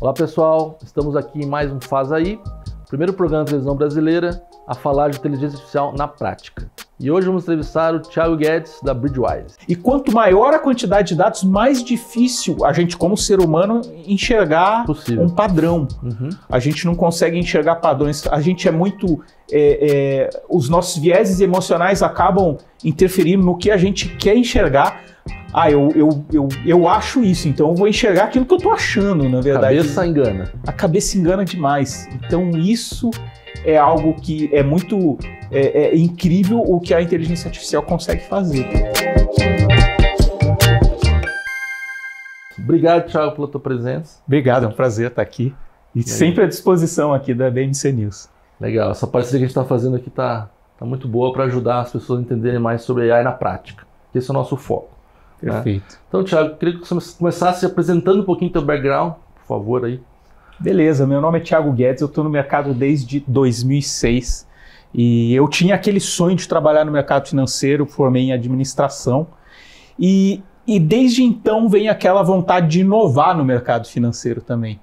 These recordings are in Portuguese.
Olá pessoal, estamos aqui em mais um Faz Aí, primeiro programa de televisão brasileira a falar de inteligência artificial na prática. E hoje vamos entrevistar o Thiago Guedes da Bridgewise. E quanto maior a quantidade de dados, mais difícil a gente como ser humano enxergar um padrão. A gente não consegue enxergar padrões, a gente é muito... os nossos vieses emocionais acabam interferindo no que a gente quer enxergar. Eu acho isso, então eu vou enxergar aquilo que eu tô achando, na verdade. A cabeça engana. A cabeça engana demais. Então isso é algo que é muito incrível o que a inteligência artificial consegue fazer. Obrigado, Thiago, pela tua presença. Obrigado, é um prazer estar aqui. E sempre à disposição aqui da BMC News. Legal, essa parceria que a gente está fazendo aqui tá muito boa para ajudar as pessoas a entenderem mais sobre AI na prática. Esse é o nosso foco. Perfeito. Né? Então, Thiago, queria que você começasse apresentando um pouquinho do teu background, por favor, aí. Beleza, meu nome é Thiago Guedes, eu estou no mercado desde 2006 e eu tinha aquele sonho de trabalhar no mercado financeiro, formei em administração e desde então vem aquela vontade de inovar no mercado financeiro também.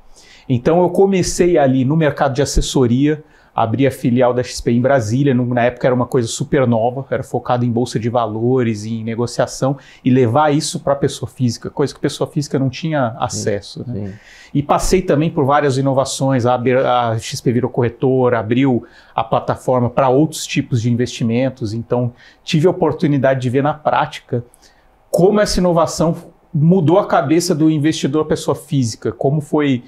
Então eu comecei ali no mercado de assessoria, abri a filial da XP em Brasília, na época era uma coisa super nova, era focado em bolsa de valores, em negociação, e levar isso para a pessoa física, coisa que a pessoa física não tinha acesso. Sim, né? sim. E passei também por várias inovações, a XP virou corretora, abriu a plataforma para outros tipos de investimentos, então tive a oportunidade de ver na prática como essa inovação mudou a cabeça do investidor pessoa física, como foi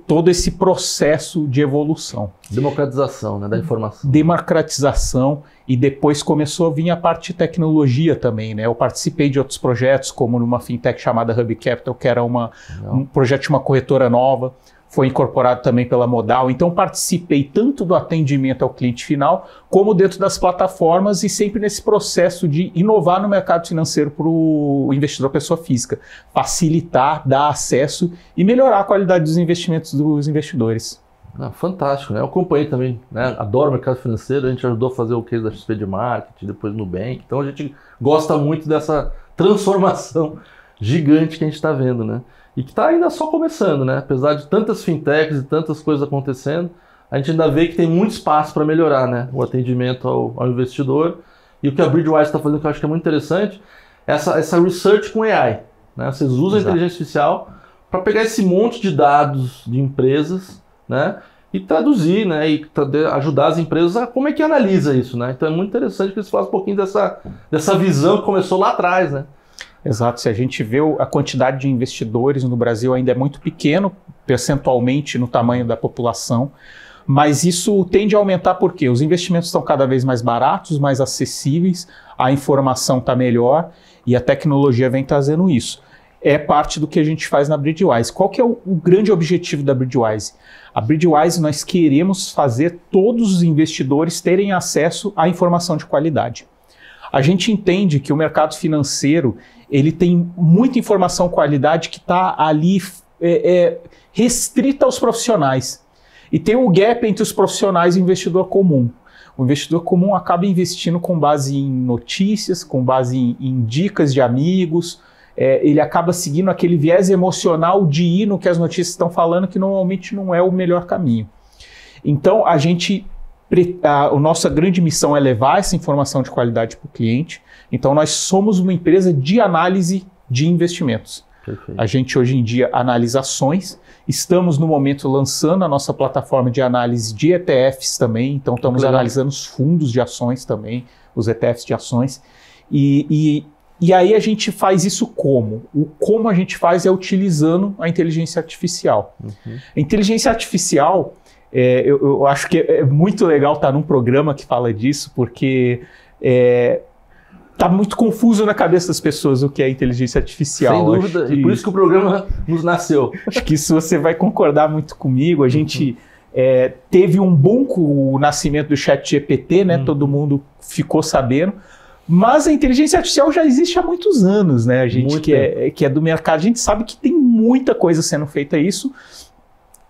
todo esse processo de evolução. Democratização, né, da informação. Democratização, e depois começou a vir a parte de tecnologia também, né? Eu participei de outros projetos, como numa fintech chamada Hub Capital, que era um projeto de uma corretora nova, foi incorporado também pela Modal, então participei tanto do atendimento ao cliente final, como dentro das plataformas e sempre nesse processo de inovar no mercado financeiro para o investidor pessoa física, facilitar, dar acesso e melhorar a qualidade dos investimentos dos investidores. Fantástico, né? Eu acompanhei também, né? Adoro o mercado financeiro, a gente ajudou a fazer o case da XP de marketing, depois no Nubank, então a gente gosta muito dessa transformação gigante que a gente está vendo, né? E que está ainda só começando, né? Apesar de tantas fintechs e tantas coisas acontecendo, a gente ainda vê que tem muito espaço para melhorar, né? O atendimento ao investidor. E o que a Bridgewise está fazendo, que eu acho que é muito interessante, é essa research com AI. Né? Vocês usam a inteligência artificial para pegar esse monte de dados de empresas, né? E traduzir, né? E ajudar as empresas a como é que analisa isso, né? Então é muito interessante que eles façam um pouquinho dessa visão que começou lá atrás, né? Exato, se a gente vê a quantidade de investidores no Brasil ainda é muito pequeno, percentualmente no tamanho da população, mas isso tende a aumentar porque os investimentos estão cada vez mais baratos, mais acessíveis, a informação está melhor e a tecnologia vem trazendo isso. É parte do que a gente faz na Bridgewise. Qual que é o grande objetivo da Bridgewise? A Bridgewise, nós queremos fazer todos os investidores terem acesso à informação de qualidade. A gente entende que o mercado financeiro ele tem muita informação qualidade que está ali restrita aos profissionais. E tem o gap entre os profissionais e o investidor comum. O investidor comum acaba investindo com base em notícias, com base em dicas de amigos, ele acaba seguindo aquele viés emocional de ir no que as notícias estão falando, que normalmente não é o melhor caminho. Então, a nossa grande missão é levar essa informação de qualidade para o cliente. Então, nós somos uma empresa de análise de investimentos. Perfeito. A gente, hoje em dia, analisa ações. Estamos, no momento, lançando a nossa plataforma de análise de ETFs também. Então, estamos analisando os fundos de ações também, os ETFs de ações. E aí, a gente faz isso como? Como a gente faz é utilizando a inteligência artificial. A inteligência artificial... eu acho que é muito legal estar num programa que fala disso, porque está muito confuso na cabeça das pessoas o que é inteligência artificial. Sem dúvida, e por isso que o programa nos nasceu. Acho que isso você vai concordar muito comigo. A gente teve um boom com o nascimento do ChatGPT, né? Todo mundo ficou sabendo. Mas a inteligência artificial já existe há muitos anos, né? A gente que é do mercado, a gente sabe que tem muita coisa sendo feita isso.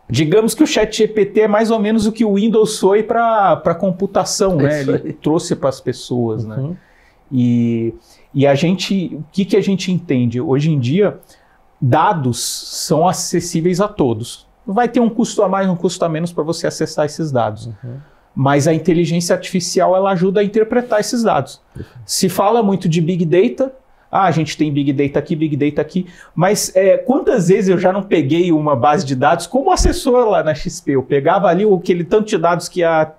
Digamos que o ChatGPT é mais ou menos o que o Windows foi para computação, né? Ele trouxe para as pessoas, né? E a gente, o que a gente entende? Hoje em dia, dados são acessíveis a todos. Vai ter um custo a mais, um custo a menos para você acessar esses dados. Mas a inteligência artificial ela ajuda a interpretar esses dados. Se fala muito de Big Data, a gente tem Big Data aqui, mas quantas vezes eu já não peguei uma base de dados como assessor lá na XP? Eu pegava ali aquele tanto de dados que a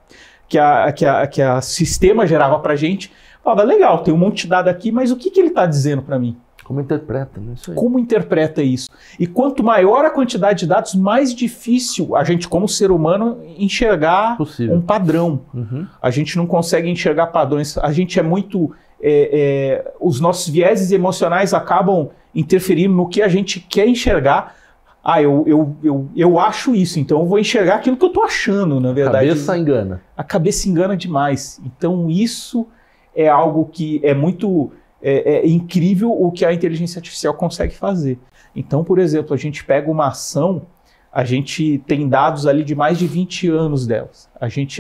sistema gerava para a gente, falava, legal, tem um monte de dado aqui, mas o que ele está dizendo para mim? Como interpreta, né? Isso aí. Como interpreta isso? E quanto maior a quantidade de dados, mais difícil a gente, como ser humano, enxergar um padrão. A gente não consegue enxergar padrões. A gente é muito... os nossos vieses emocionais acabam interferindo no que a gente quer enxergar. Eu acho isso, então eu vou enxergar aquilo que eu estou achando, na verdade. A cabeça engana. A cabeça engana demais. Então isso é algo que é muito... É incrível o que a inteligência artificial consegue fazer. Então, por exemplo, a gente pega uma ação, a gente tem dados ali de mais de 20 anos delas.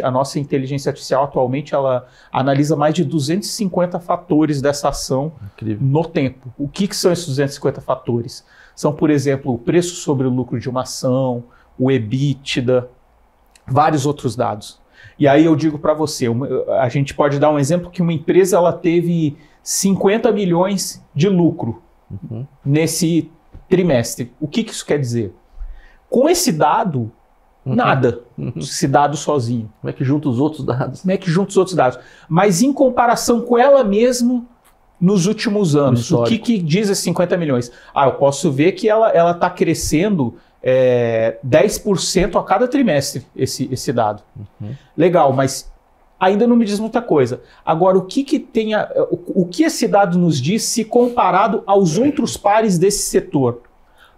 A nossa inteligência artificial atualmente ela analisa mais de 250 fatores dessa ação no tempo. O que são esses 250 fatores? São, por exemplo, o preço sobre o lucro de uma ação, o EBITDA, vários outros dados. E aí eu digo para você, a gente pode dar um exemplo que uma empresa ela teve 50 milhões de lucro nesse trimestre. O que isso quer dizer? Com esse dado, nada. Esse dado sozinho. Como é que junta os outros dados? Como é que junta os outros dados? Mas em comparação com ela mesma nos últimos anos, o que diz esses 50 milhões? Eu posso ver que ela está crescendo 10% a cada trimestre, esse dado. Legal, mas ainda não me diz muita coisa. Agora, o que esse dado nos diz se comparado aos outros pares desse setor?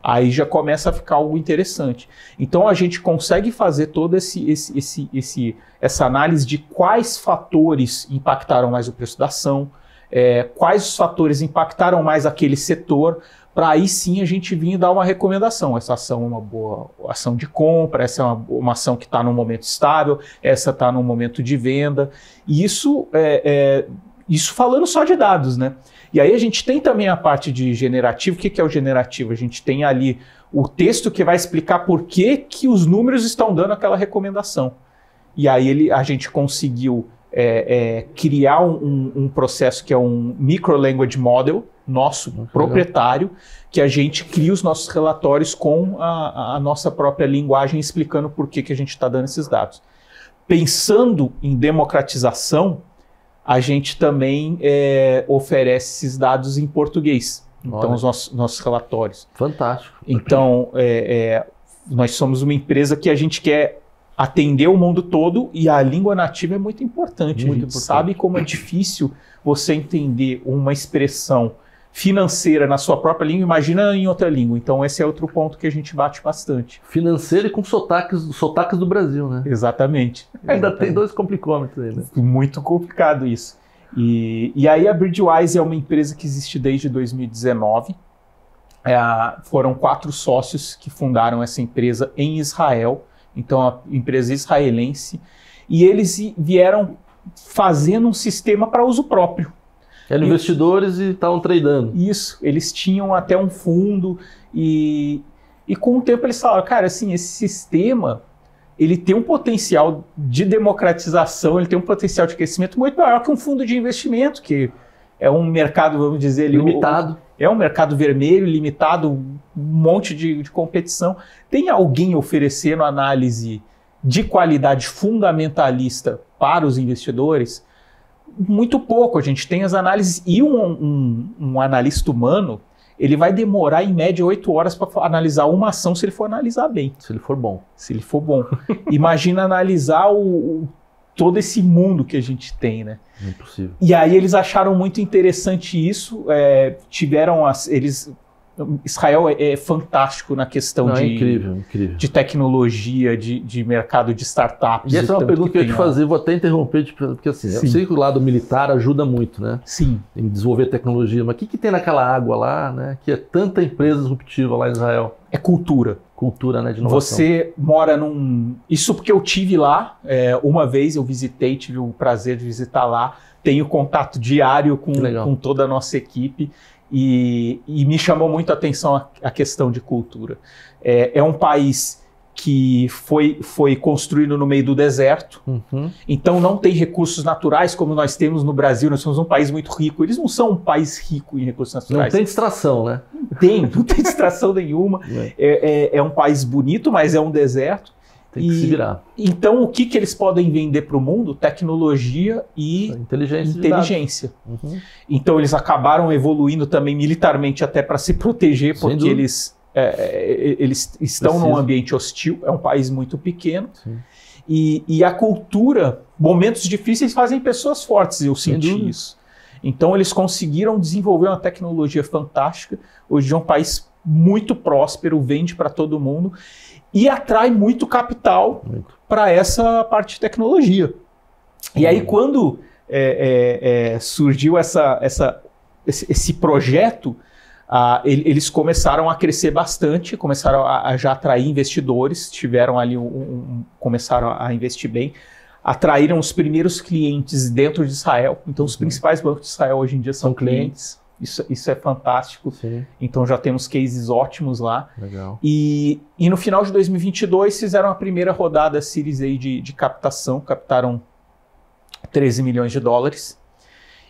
Aí já começa a ficar algo interessante. Então a gente consegue fazer toda essa análise de quais fatores impactaram mais o preço da ação, quais os fatores impactaram mais aquele setor, para aí sim a gente vir e dar uma recomendação. Essa ação é uma boa ação de compra, essa é uma ação que está num momento estável, essa está num momento de venda. E isso falando só de dados, né? E aí a gente tem também a parte de generativo. O que é o generativo? A gente tem ali o texto que vai explicar por que os números estão dando aquela recomendação. E aí a gente conseguiu criar um processo que é um Micro Language Model, nosso proprietário, que a gente cria os nossos relatórios com a nossa própria linguagem, explicando por que a gente está dando esses dados. Pensando em democratização, a gente também oferece esses dados em português. Então, os nossos relatórios. Fantástico. Então, nós somos uma empresa que a gente quer atender o mundo todo e a língua nativa é muito importante. A gente sabe como é difícil você entender uma expressão financeira na sua própria língua, imagina em outra língua. Então esse é outro ponto que a gente bate bastante. Financeira e com sotaques do Brasil, né? Exatamente. Ainda tem 2 complicômetros aí, né? Muito complicado isso. E aí a Bridgewise é uma empresa que existe desde 2019. Foram 4 sócios que fundaram essa empresa em Israel. Então a empresa israelense. E eles vieram fazendo um sistema para uso próprio. Eram investidores e estavam tradando. Isso, eles tinham até um fundo e com o tempo eles falaram, cara, assim, esse sistema, ele tem um potencial de democratização, ele tem um potencial de crescimento muito maior que um fundo de investimento, que é um mercado, vamos dizer... limitado. É um mercado vermelho, limitado, um monte de competição. Tem alguém oferecendo análise de qualidade fundamentalista para os investidores? Muito pouco. A gente tem as análises e um analista humano, ele vai demorar em média 8 horas para analisar uma ação se ele for analisar bem. Se ele for bom. Se ele for bom. Imagina analisar todo esse mundo que a gente tem, né? Não é possível. E aí eles acharam muito interessante isso. Israel é fantástico na questão incrível. de tecnologia, de mercado de startups. E essa é uma pergunta que eu ia te fazer, vou até interromper, porque assim, eu sei que o lado militar ajuda muito, né? Sim. Em desenvolver tecnologia, mas o que tem naquela água lá, né? Que é tanta empresa disruptiva lá em Israel? É cultura. Cultura, né? De inovação. Você mora Isso porque eu tive lá, uma vez eu visitei, tive o prazer de visitar lá, tenho contato diário com toda a nossa equipe. e me chamou muito a atenção a questão de cultura. É um país que foi construído no meio do deserto, então não tem recursos naturais como nós temos no Brasil. Nós somos um país muito rico. Eles não são um país rico em recursos naturais. Não tem distração, né? Não tem distração nenhuma. É um país bonito, mas é um deserto. Tem que se virar. Então, o que eles podem vender para o mundo? Tecnologia e inteligência. Então, eles acabaram evoluindo também militarmente até para se proteger, porque eles estão num ambiente hostil. É um país muito pequeno. E a cultura, momentos difíceis fazem pessoas fortes, eu senti isso. Então, eles conseguiram desenvolver uma tecnologia fantástica. Hoje é um país muito próspero, vende para todo mundo. E atrai muito capital para essa parte de tecnologia. E aí, quando surgiu esse projeto, eles começaram a crescer bastante, começaram a já atrair investidores, tiveram ali começaram a investir bem, atraíram os primeiros clientes dentro de Israel. Então, os principais bancos de Israel hoje em dia são clientes. Isso é fantástico. Sim. Então já temos cases ótimos lá. Legal. E no final de 2022 fizeram a primeira rodada Series A de captação, captaram 13 milhões de dólares.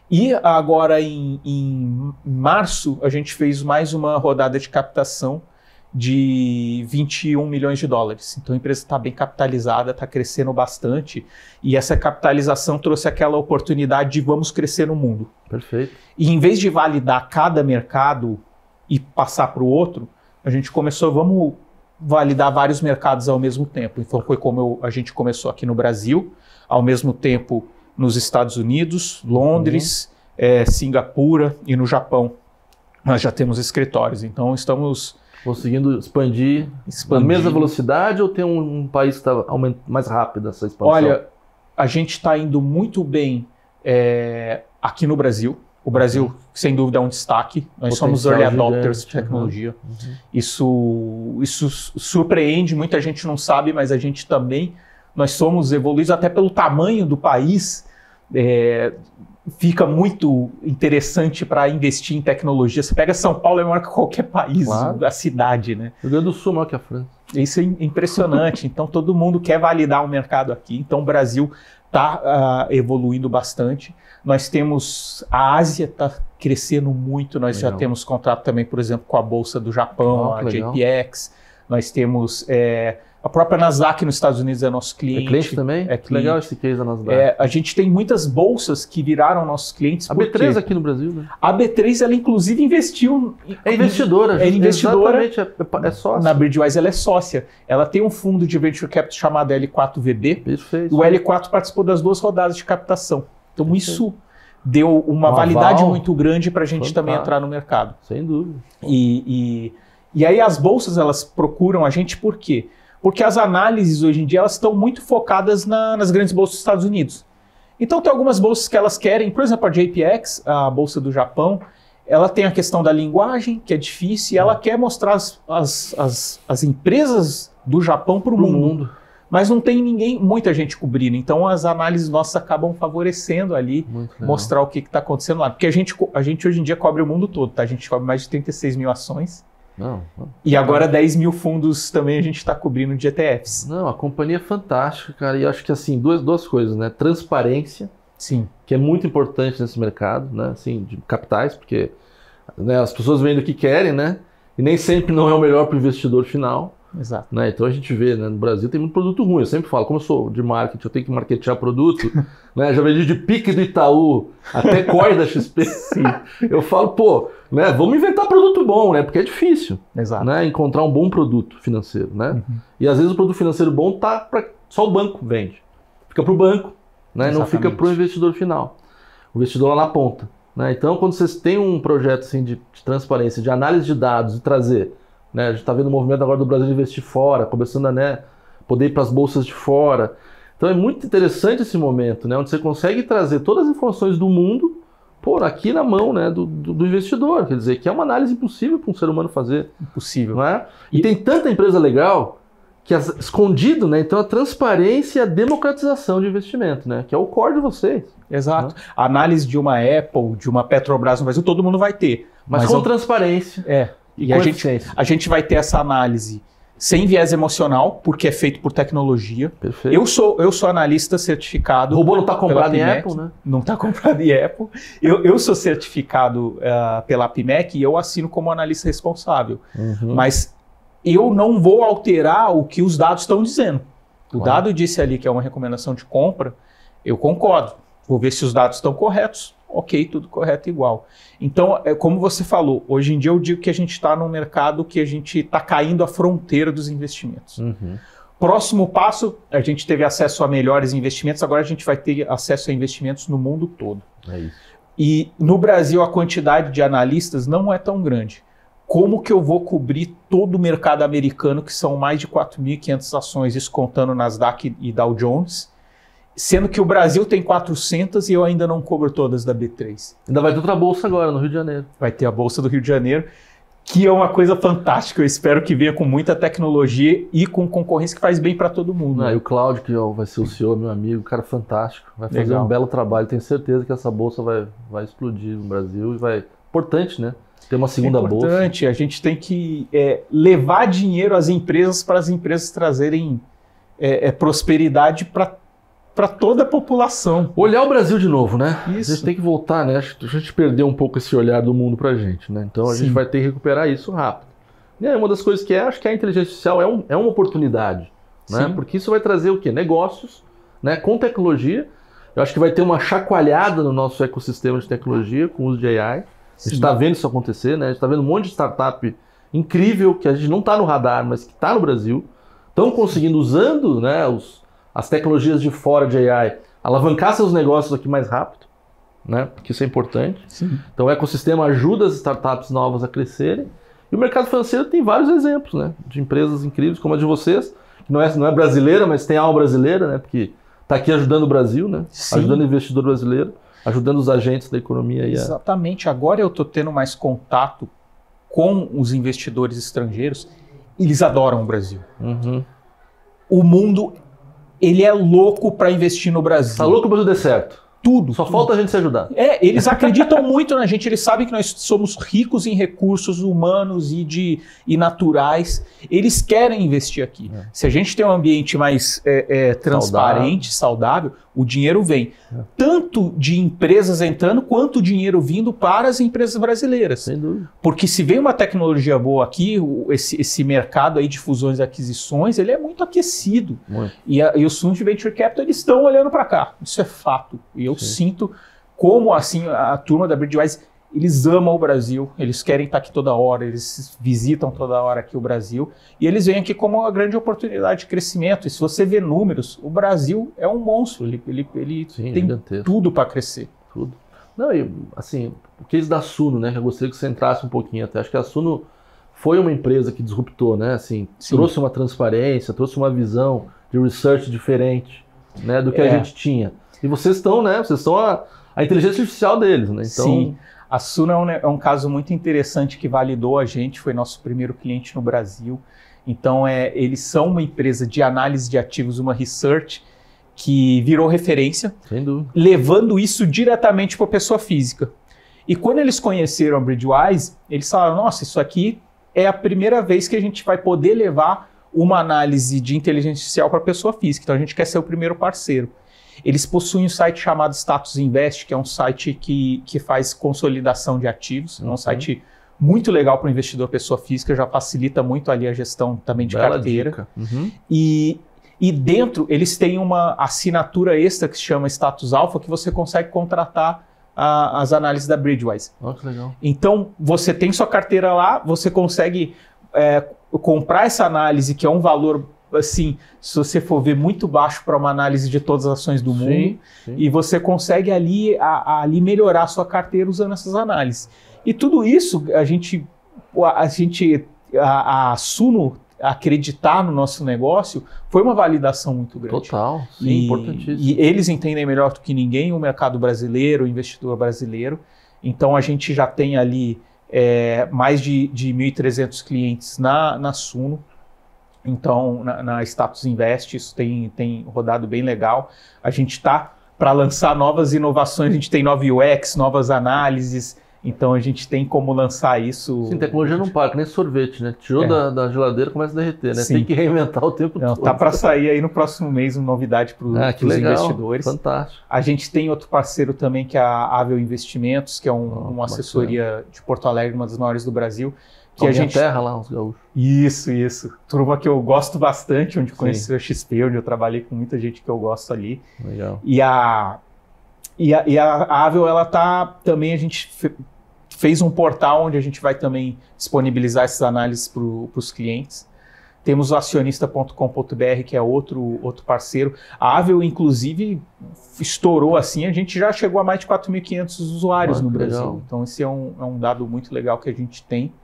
E agora em março a gente fez mais uma rodada de captação de 21 milhões de dólares. Então a empresa está bem capitalizada, está crescendo bastante, e essa capitalização trouxe aquela oportunidade de vamos crescer no mundo. Perfeito. E em vez de validar cada mercado e passar para o outro, a gente vamos validar vários mercados ao mesmo tempo. Então foi como a gente começou aqui no Brasil, ao mesmo tempo nos Estados Unidos, Londres, Singapura e no Japão. Nós já temos escritórios, então estamos conseguindo expandir na mesma velocidade, ou tem um país que está mais rápido essa expansão? Olha, a gente está indo muito bem aqui no Brasil. O Brasil, sem dúvida, é um destaque. Nós somos early adopters de tecnologia. Isso surpreende, muita gente não sabe, mas a gente também, nós somos evoluídos até pelo tamanho do país. Fica muito interessante para investir em tecnologia. Você pega São Paulo, é maior que qualquer país, a cidade, né? O Rio Grande do Sul é maior que a França. Isso é impressionante. Então, todo mundo quer validar o mercado aqui. Então, o Brasil está evoluindo bastante. Nós temos... A Ásia está crescendo muito. Nós já temos contrato também, por exemplo, com a Bolsa do Japão, a JPX. Nós temos... a própria Nasdaq nos Estados Unidos é nosso cliente. É cliente também? É cliente. Legal esse case da Nasdaq. A gente tem muitas bolsas que viraram nossos clientes. A B3 aqui no Brasil, né? A B3, ela inclusive investiu... É investidora. É investidora. Exatamente, é sócia. Na Bridgewise ela é sócia. Ela tem um fundo de venture capital chamado L4VB. Perfeito. O L4 participou das 2 rodadas de captação. Então isso deu uma validade muito grande para a gente também entrar no mercado. Sem dúvida. E aí as bolsas, elas procuram a gente por quê? Porque as análises hoje em dia elas estão muito focadas nas grandes bolsas dos Estados Unidos. Então tem algumas bolsas que elas querem, por exemplo a JPX, a bolsa do Japão, ela tem a questão da linguagem, que é difícil, e ela quer mostrar as empresas do Japão para o mundo. Mas não tem muita gente cobrindo, então as análises nossas acabam favorecendo ali, mostrar o que está acontecendo lá. Porque a gente hoje em dia cobre o mundo todo, tá? A gente cobre mais de 36 mil ações. E agora 10 mil fundos também a gente está cobrindo de ETFs. Não, a companhia é fantástica, cara. E acho que assim, duas coisas, né? Transparência, sim, que é muito importante nesse mercado, né? Assim, de capitais, porque né, as pessoas vendem o que querem, né? E nem sempre não é o melhor para o investidor final. Exato. Né? Então a gente vê, né, no Brasil tem muito produto ruim. Eu sempre falo, como eu sou de marketing, eu tenho que marketear produto. Né? Já vendi de pique do Itaú até COI da XP. Eu falo, pô, né, vamos inventar produto bom, né? Porque é difícil. Exato. Né, encontrar um bom produto financeiro. Né? E às vezes o produto financeiro bom tá para só o banco vende. Fica para o banco, né? Não fica para o investidor final. O investidor lá na ponta. Né? Então quando vocês têm um projeto assim, de transparência, de análise de dados e trazer... Né, a gente está vendo o movimento agora do Brasil de investir fora, começando a poder ir para as bolsas de fora. Então é muito interessante esse momento, né, onde você consegue trazer todas as informações do mundo aqui na mão, né, do investidor. Quer dizer, que é uma análise impossível para um ser humano fazer. Impossível. Não é? E tem tanta empresa legal que escondido, né, então a transparência e a democratização de investimento, né, que é o core de vocês. Exato. Né? A análise de uma Apple, de uma Petrobras no Brasil, todo mundo vai ter. Mas com transparência. E a gente vai ter essa análise sem viés emocional, porque é feito por tecnologia. Perfeito. Eu sou analista certificado. O robô não está comprado em Apple, né? Não está comprado em Apple. Eu sou certificado pela PMEC e eu assino como analista responsável. Mas eu não vou alterar o que os dados estão dizendo. O dado disse ali que é uma recomendação de compra, eu concordo. Vou ver se os dados estão corretos. Ok, tudo correto igual. Então, como você falou, hoje em dia eu digo que a gente está num mercado que a gente está caindo a fronteira dos investimentos. Próximo passo, a gente teve acesso a melhores investimentos, agora a gente vai ter acesso a investimentos no mundo todo. É isso. E no Brasil a quantidade de analistas não é tão grande. Como que eu vou cobrir todo o mercado americano, que são mais de 4.500 ações, isso contando Nasdaq e Dow Jones, sendo que o Brasil tem 400 e eu ainda não cobro todas da B3. Ainda vai ter outra bolsa agora, no Rio de Janeiro. Vai ter a Bolsa do Rio de Janeiro, que é uma coisa fantástica. Eu espero que venha com muita tecnologia e com concorrência que faz bem para todo mundo. E o Cláudio, que vai ser o CEO, meu amigo, cara fantástico. Vai fazer um belo trabalho. Tenho certeza que essa bolsa vai explodir no Brasil e vai... Importante, né? Ter uma segunda bolsa. Importante. A gente tem que levar dinheiro às empresas para as empresas trazerem prosperidade para toda a população. Olhar o Brasil de novo, né? Isso. A gente tem que voltar, né? A gente perdeu um pouco esse olhar do mundo pra gente, né? Então a gente vai ter que recuperar isso rápido. E aí, uma das coisas que acho que a inteligência artificial é uma oportunidade, né? Porque isso vai trazer o quê? Negócios, né? Com tecnologia. Eu acho que vai ter uma chacoalhada no nosso ecossistema de tecnologia com o uso de AI. A gente está vendo isso acontecer, né? A gente está vendo um monte de startup incrível que a gente não está no radar, mas que está no Brasil. Estão conseguindo, usando, né, as tecnologias de fora de AI, alavancar seus negócios aqui mais rápido, né? Porque isso é importante. Então o ecossistema ajuda as startups novas a crescerem. E o mercado financeiro tem vários exemplos, né? De empresas incríveis como a de vocês, que não é brasileira, mas tem alma brasileira, né? Porque está aqui ajudando o Brasil, né? Ajudando o investidor brasileiro, ajudando os agentes da economia. Exatamente. Agora eu estou tendo mais contato com os investidores estrangeiros. Eles adoram o Brasil. O mundo... Ele é louco para investir no Brasil. Tá louco para o Brasil dê certo. Tudo. Só falta a gente se ajudar. Eles acreditam muito na gente, eles sabem que nós somos ricos em recursos humanos e naturais. Eles querem investir aqui. Se a gente tem um ambiente mais transparente, saudável, o dinheiro vem. Tanto de empresas entrando, quanto dinheiro vindo para as empresas brasileiras. Sem dúvida. Porque se vem uma tecnologia boa aqui, esse mercado aí de fusões e aquisições, ele é muito aquecido. E os fundos de Venture Capital, eles estão olhando para cá. Isso é fato. E eu sinto como assim a turma da Bridgewise, eles amam o Brasil, eles querem estar aqui toda hora, eles visitam toda hora aqui o Brasil e eles vêm aqui como uma grande oportunidade de crescimento. E se você vê números, o Brasil é um monstro, ele tem gigantesco. Tudo para crescer. Tudo. Não, e assim, o case da Suno, né, que eu gostaria que você entrasse um pouquinho até. Acho que a Suno foi uma empresa que disruptou, né, assim, trouxe uma transparência, trouxe uma visão de research diferente, né, do que a gente tinha. E vocês estão, né? Vocês são a inteligência artificial deles, né? Então... Sim. A Suno é um caso muito interessante que validou a gente, foi nosso primeiro cliente no Brasil. Então, eles são uma empresa de análise de ativos, uma research, que virou referência, sem dúvida, levando isso diretamente para a pessoa física. E quando eles conheceram a Bridgewise, eles falaram, nossa, isso aqui é a primeira vez que a gente vai poder levar uma análise de inteligência artificial para a pessoa física. Então, a gente quer ser o primeiro parceiro. Eles possuem um site chamado Status Invest, que é um site que faz consolidação de ativos. É um site muito legal para o investidor pessoa física, já facilita muito ali a gestão também de carteira. E dentro eles têm uma assinatura extra que se chama Status Alpha, que você consegue contratar as análises da Bridgewise. Que legal. Então você tem sua carteira lá, você consegue comprar essa análise, que é um valor... assim, se você for ver, muito baixo para uma análise de todas as ações do mundo, e você consegue ali melhorar a sua carteira usando essas análises. E tudo isso, a Suno acreditar no nosso negócio foi uma validação muito grande. Total, sim, importantíssimo. E eles entendem melhor do que ninguém o mercado brasileiro, o investidor brasileiro. Então a gente já tem ali mais de 1.300 clientes na Suno. Então, na Status Invest, isso tem rodado bem legal. A gente está para lançar novas inovações, a gente tem nova UX, novas análises, Então a gente tem como lançar isso. Sim, tecnologia não para, que nem sorvete, né? Tirou da geladeira, começa a derreter, né? Sim. Tem que reinventar o tempo todo. Tá para sair aí no próximo mês uma novidade para os investidores. Fantástico. A gente tem outro parceiro também, que é a Avel Investimentos, que é uma assessoria de Porto Alegre, uma das maiores do Brasil. Que a gente terra lá, os gaúchos. Isso. Turma que eu gosto bastante, onde conheci a XP, onde eu trabalhei com muita gente que eu gosto ali. Legal. E a Avel, ela tá também, a gente fez um portal onde a gente vai também disponibilizar essas análises para os clientes. Temos o acionista.com.br, que é outro parceiro. A Avel, inclusive, estourou assim, a gente já chegou a mais de 4.500 usuários no Brasil. Legal. Então esse é um dado muito legal que a gente tem.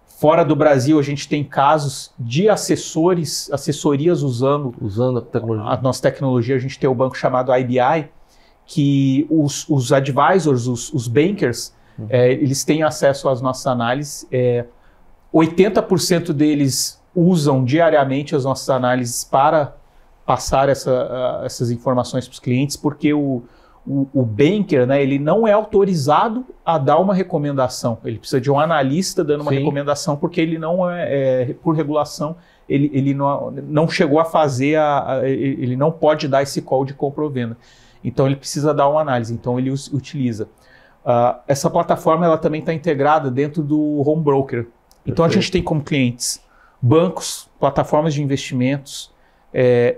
Fora do Brasil, a gente tem casos de assessorias usando a tecnologia. A nossa tecnologia. A gente tem o banco chamado IBI, que os advisors, os bankers, eles têm acesso às nossas análises. 80% deles usam diariamente as nossas análises para passar essas informações para os clientes, porque o banker, né, ele não é autorizado a dar uma recomendação. Ele precisa de um analista dando uma recomendação, porque ele não por regulação, ele não chegou a fazer, ele não pode dar esse call de compra ou venda. Então ele precisa dar uma análise, então ele utiliza. Essa plataforma ela também está integrada dentro do Home Broker. Então a gente tem como clientes bancos, plataformas de investimentos,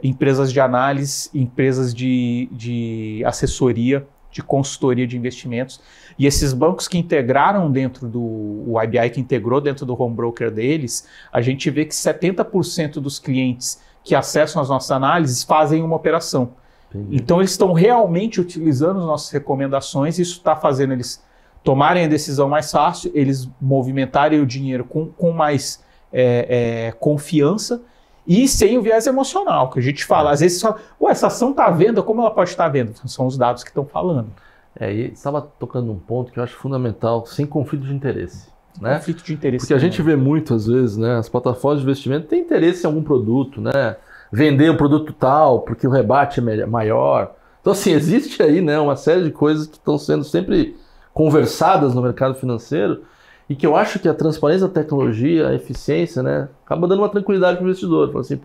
empresas de análise, empresas de assessoria, de consultoria de investimentos. E esses bancos que integraram dentro o IBI, que integrou dentro do Home Broker deles, a gente vê que 70% dos clientes que acessam as nossas análises fazem uma operação. Entendi. Então eles estão realmente utilizando as nossas recomendações, e isso está fazendo eles tomarem a decisão mais fácil, eles movimentarem o dinheiro com mais confiança e sem o viés emocional, que a gente fala. Às vezes você fala, essa ação está à venda, como ela pode estar à venda? São os dados que estão falando. E estava tocando num ponto que eu acho fundamental, sem conflito de interesse. Né? Conflito de interesse. Porque a gente vê muito, às vezes, né, as plataformas de investimento têm interesse em algum produto, né? Vender um produto tal, porque o rebate é maior. Então, assim, existe aí, né, uma série de coisas que estão sendo sempre conversadas no mercado financeiro, e que eu acho que a transparência da tecnologia, a eficiência, né, acaba dando uma tranquilidade para o investidor. Fala assim,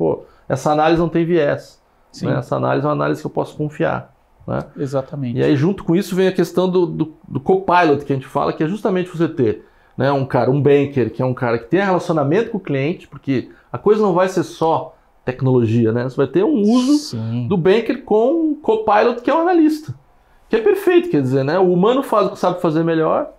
essa análise não tem viés. Né? Essa análise é uma análise que eu posso confiar. Né? Exatamente. E aí, junto com isso, vem a questão do copilot, que a gente fala, que é justamente você ter, né, um banker, que é um cara que tem relacionamento com o cliente, porque a coisa não vai ser só tecnologia, né? Você vai ter um uso do banker com um copilot, que é um analista. Que é perfeito, quer dizer, né? O humano faz o que sabe fazer melhor,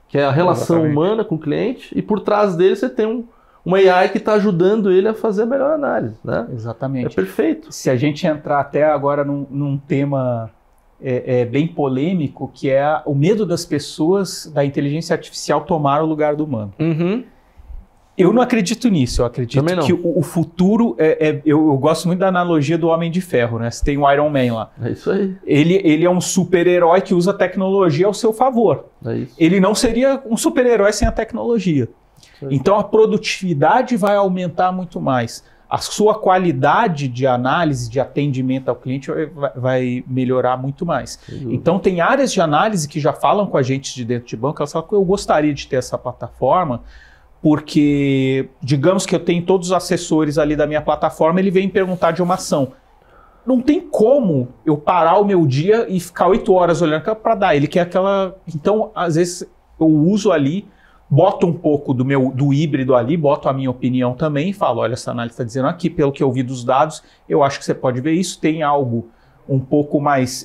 que é a relação humana com o cliente, e por trás dele você tem uma AI que está ajudando ele a fazer a melhor análise, né? Exatamente. É perfeito. Se a gente entrar até agora num tema bem polêmico, que é o medo das pessoas da inteligência artificial tomar o lugar do humano. Eu não acredito nisso, eu acredito que o futuro, eu gosto muito da analogia do Homem de Ferro, né? Você tem o Iron Man lá. É isso aí. Ele é um super-herói que usa a tecnologia ao seu favor. É isso. Ele não seria um super-herói sem a tecnologia. Então a produtividade vai aumentar muito mais. A sua qualidade de análise, de atendimento ao cliente vai melhorar muito mais. Então tem áreas de análise que já falam com a gente de dentro de banco, elas falam que eu gostaria de ter essa plataforma, porque, digamos que eu tenho todos os assessores ali da minha plataforma, ele vem perguntar de uma ação. Não tem como eu parar o meu dia e ficar 8 horas olhando para dar. Ele quer aquela... Então, às vezes, eu uso ali, boto um pouco do híbrido ali, boto a minha opinião também e falo, olha, essa análise está dizendo aqui, pelo que eu vi dos dados, eu acho que você pode ver isso, tem algo um pouco mais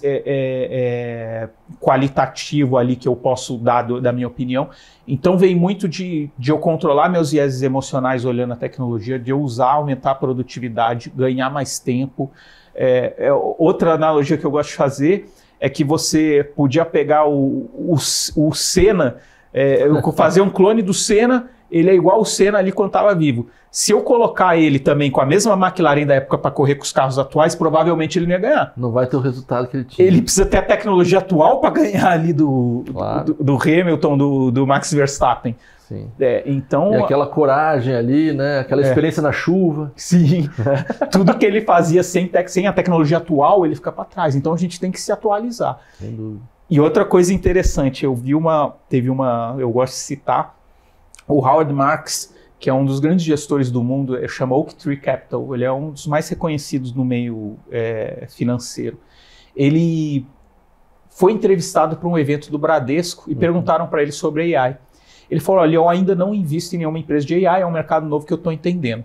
qualitativo ali que eu posso dar da minha opinião. Então vem muito de eu controlar meus vieses emocionais olhando a tecnologia, de eu usar, aumentar a produtividade, ganhar mais tempo. Outra analogia que eu gosto de fazer é que você podia pegar o Senna, fazer um clone do Senna, ele é igual o Senna ali quando estava vivo. Se eu colocar ele também com a mesma McLaren da época para correr com os carros atuais, provavelmente ele não ia ganhar. Não vai ter o resultado que ele tinha. Ele precisa ter a tecnologia atual para ganhar ali do Hamilton, do Max Verstappen. Sim. Então, e aquela coragem ali, né? Aquela experiência na chuva. Sim. Tudo que ele fazia sem a tecnologia atual, ele fica para trás. Então a gente tem que se atualizar. Sem dúvida. E outra coisa interessante, eu gosto de citar o Howard Marks, que é um dos grandes gestores do mundo, chama Oak Tree Capital, ele é um dos mais reconhecidos no meio financeiro. Ele foi entrevistado para um evento do Bradesco e perguntaram para ele sobre AI. Ele falou, olha, eu ainda não invisto em nenhuma empresa de AI, é um mercado novo que eu estou entendendo.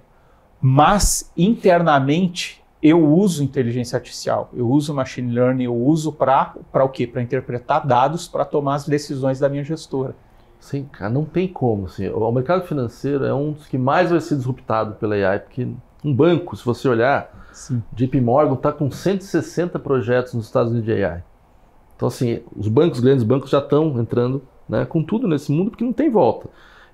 Mas, internamente, eu uso inteligência artificial, eu uso machine learning, eu uso para o quê? Para interpretar dados, para tomar as decisões da minha gestora. Sim, cara, não tem como. Assim, o mercado financeiro é um dos que mais vai ser disruptado pela AI, porque um banco, se você olhar, Sim. JP Morgan está com 160 projetos nos Estados Unidos de AI. Então, assim, os grandes bancos já estão entrando, né, com tudo nesse mundo, porque não tem volta.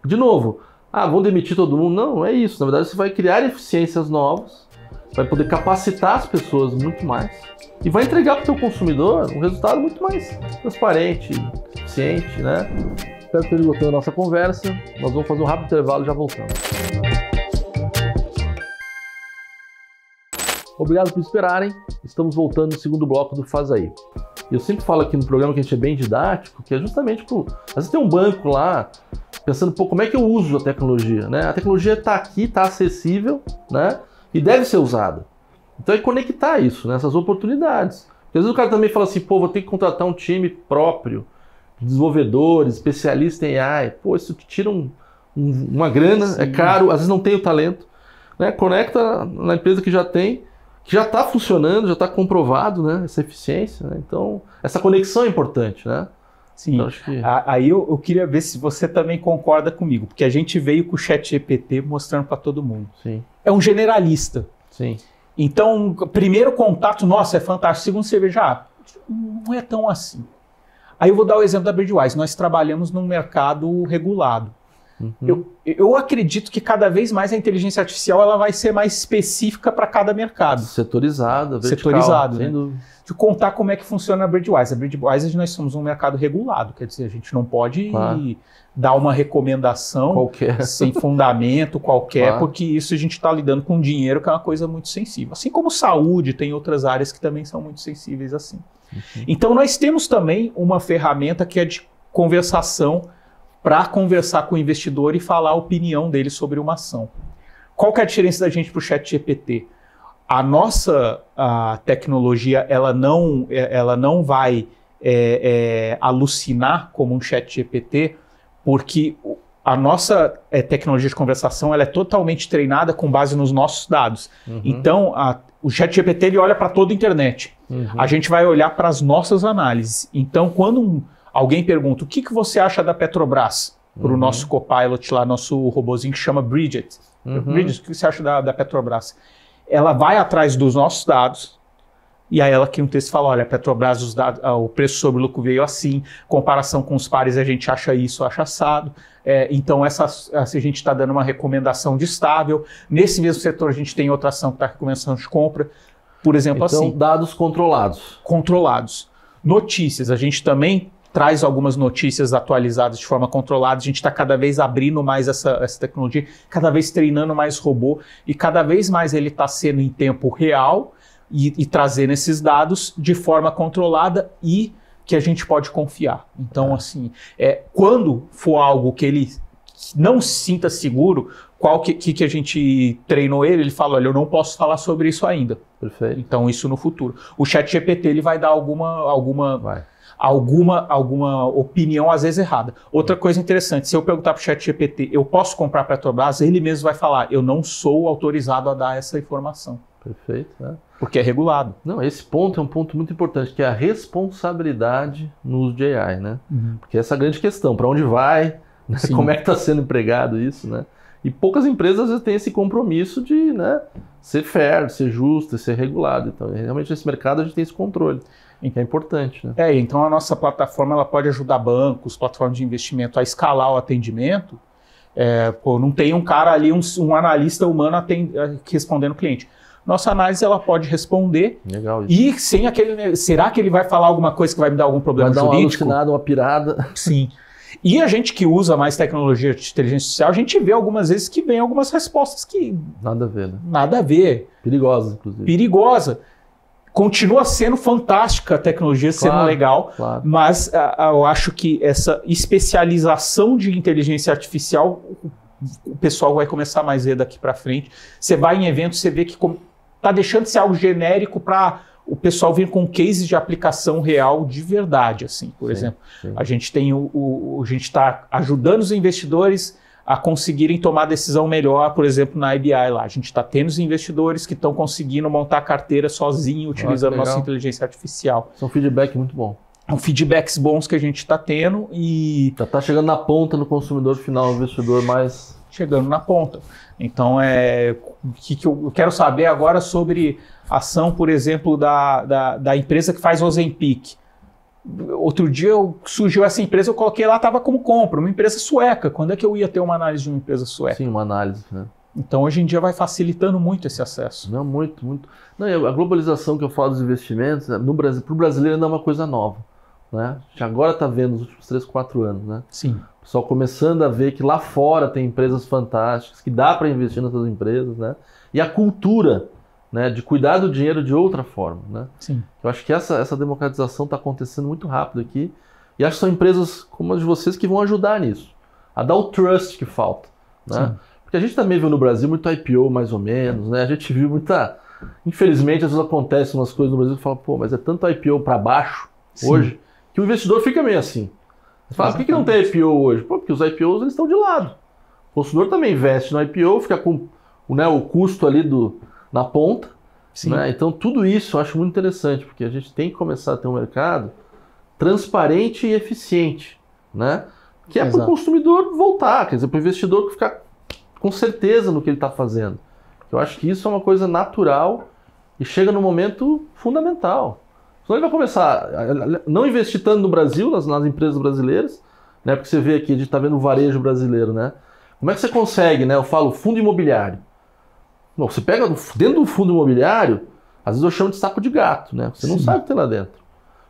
De novo, vão demitir todo mundo? Não é isso. Na verdade, você vai criar eficiências novas, vai poder capacitar as pessoas muito mais e vai entregar para o seu consumidor um resultado muito mais transparente, eficiente, né? Espero que tenham gostado da nossa conversa. Nós vamos fazer um rápido intervalo e já voltamos. Obrigado por esperarem. Estamos voltando no segundo bloco do Faz Aí. Eu sempre falo aqui no programa que a gente é bem didático, que é justamente às vezes tem um banco lá pensando, como é que eu uso a tecnologia, né? A tecnologia está aqui, está acessível, né? E deve ser usada. Então é conectar isso, né? Essas oportunidades. Porque às vezes o cara também fala assim, vou ter que contratar um time próprio, desenvolvedores, especialistas em AI. Isso te tira uma grana, sim, é caro, às vezes não tem o talento, né? Conecta na empresa que já tem, que já está funcionando, já está comprovado, né? Essa eficiência, né? Então, essa conexão é importante, né? Sim, então, acho que... aí eu queria ver se você também concorda comigo, porque a gente veio com o ChatGPT mostrando para todo mundo. Sim. É um generalista. Sim. Então, primeiro contato, nossa, é fantástico. Segundo, você vê, não é tão assim. Aí eu vou dar o exemplo da Bridgewise. Nós trabalhamos num mercado regulado. Uhum. Eu acredito que cada vez mais a inteligência artificial ela vai ser mais específica para cada mercado. Setorizada, vertical. Setorizado, né? De contar como é que funciona a Bridgewise. A Bridgewise, nós somos um mercado regulado, quer dizer, a gente não pode dar uma recomendação qualquer, sem fundamento qualquer, porque isso a gente está lidando com dinheiro, que é uma coisa muito sensível. Assim como saúde, tem outras áreas que também são muito sensíveis assim. Uhum. Então nós temos também uma ferramenta que é de conversação para conversar com o investidor e falar a opinião dele sobre uma ação. Qual que é a diferença da gente para o ChatGPT? A nossa tecnologia ela não vai alucinar como um ChatGPT, porque a nossa tecnologia de conversação ela é totalmente treinada com base nos nossos dados. Uhum. Então, o ChatGPT ele olha para toda a internet. Uhum. A gente vai olhar para as nossas análises. Então, quando alguém pergunta o que você acha da Petrobras, para o nosso Copilot lá, nosso robozinho que chama Bridget. Bridget, o que você acha da Petrobras? Ela vai atrás dos nossos dados e aí ela cria um texto e fala, olha, a Petrobras, o preço sobre lucro veio assim, comparação com os pares a gente acha isso, acha assado. Então a gente está dando uma recomendação de estável. Nesse mesmo setor a gente tem outra ação que está recomendação de compra. Por exemplo, então, assim. Dados controlados. Controlados. Notícias, a gente também traz algumas notícias atualizadas de forma controlada, a gente está cada vez abrindo mais essa tecnologia, cada vez treinando mais robô, e cada vez mais ele está sendo em tempo real e trazendo esses dados de forma controlada e que a gente pode confiar. Então, assim, quando for algo que ele não se sinta seguro, que a gente treinou ele fala, olha, eu não posso falar sobre isso ainda. Perfeito. Então, isso no futuro. O ChatGPT ele vai dar alguma opinião, às vezes, errada. Outra coisa interessante, se eu perguntar para o ChatGPT, eu posso comprar Petrobras, ele mesmo vai falar, eu não sou autorizado a dar essa informação. Perfeito, né? Porque é regulado. Não, esse ponto é um ponto muito importante, que é a responsabilidade no uso de AI, né? Uhum. Porque essa é a grande questão, para onde vai, né? Como é que está sendo empregado isso, né? E poucas empresas às vezes têm esse compromisso de, né, ser fair, de ser justo, de ser regulado. Então, realmente, nesse mercado a gente tem esse controle. Que é importante, né? Então a nossa plataforma ela pode ajudar bancos, plataformas de investimento a escalar o atendimento. Não tem um cara ali, um analista humano respondendo o cliente. Nossa análise ela pode responder. Legal isso. E sem aquele... Será que ele vai falar alguma coisa que vai me dar algum problema jurídico? Vai dar uma alucinada, uma pirada. Sim. E a gente que usa mais tecnologia de inteligência artificial, a gente vê algumas vezes que vem algumas respostas que... Nada a ver, né? Nada a ver. Perigosa, inclusive. Perigosa. continua sendo fantástica a tecnologia, sendo legal, mas eu acho que essa especialização de inteligência artificial, o pessoal vai começar mais a ver daqui para frente. Você vai em eventos, você vê que está deixando de ser algo genérico para o pessoal vir com cases de aplicação real de verdade, assim. Por exemplo, a gente tem a gente está ajudando os investidores a conseguirem tomar decisão melhor, por exemplo, na IBI lá. A gente está tendo os investidores que estão conseguindo montar a carteira sozinho, utilizando nossa inteligência artificial. Isso é um feedback muito bom. São feedbacks bons que a gente está tendo e... Já está chegando na ponta no consumidor final, o investidor mais... Chegando na ponta. Então, o que eu quero saber agora sobre a ação, por exemplo, da empresa que faz Ozempic. Outro dia surgiu essa empresa, eu coloquei lá, estava como compra, uma empresa sueca. Quando é que eu ia ter uma análise de uma empresa sueca? Sim, uma análise, né? Então, hoje em dia vai facilitando muito esse acesso. Não, muito, muito. Não, a globalização que eu falo dos investimentos, no Brasil, para o brasileiro ainda é uma coisa nova, né? A gente agora está vendo nos últimos 3, 4 anos, né? Sim. O pessoal começando a ver que lá fora tem empresas fantásticas, que dá para investir nessas empresas, né? E a cultura, né, de cuidar do dinheiro de outra forma, né? Sim. Eu acho que essa democratização está acontecendo muito rápido aqui e acho que são empresas como as de vocês que vão ajudar nisso, a dar o trust que falta, né? Sim. Porque a gente também viu no Brasil muito IPO mais ou menos, né? A gente viu muita... Infelizmente, às vezes acontecem umas coisas no Brasil que fala, pô, mas é tanto IPO para baixo hoje que o investidor fica meio assim. Você fala, por que não tem IPO hoje? Pô, porque os IPOs eles estão de lado. O consumidor também investe no IPO, fica com o custo ali na ponta. Né? Então, tudo isso eu acho muito interessante, porque a gente tem que começar a ter um mercado transparente e eficiente, né? Que é para o consumidor voltar, quer dizer, para o investidor ficar com certeza no que ele está fazendo. Eu acho que isso é uma coisa natural e chega num momento fundamental. Senão ele vai começar a não investir tanto no Brasil, nas empresas brasileiras, né? Porque você vê aqui, a gente está vendo o varejo brasileiro, né? Como é que você consegue, né? Eu falo fundo imobiliário. Bom, você pega dentro do fundo imobiliário, às vezes eu chamo de saco de gato, né? Você não sabe o que tem lá dentro.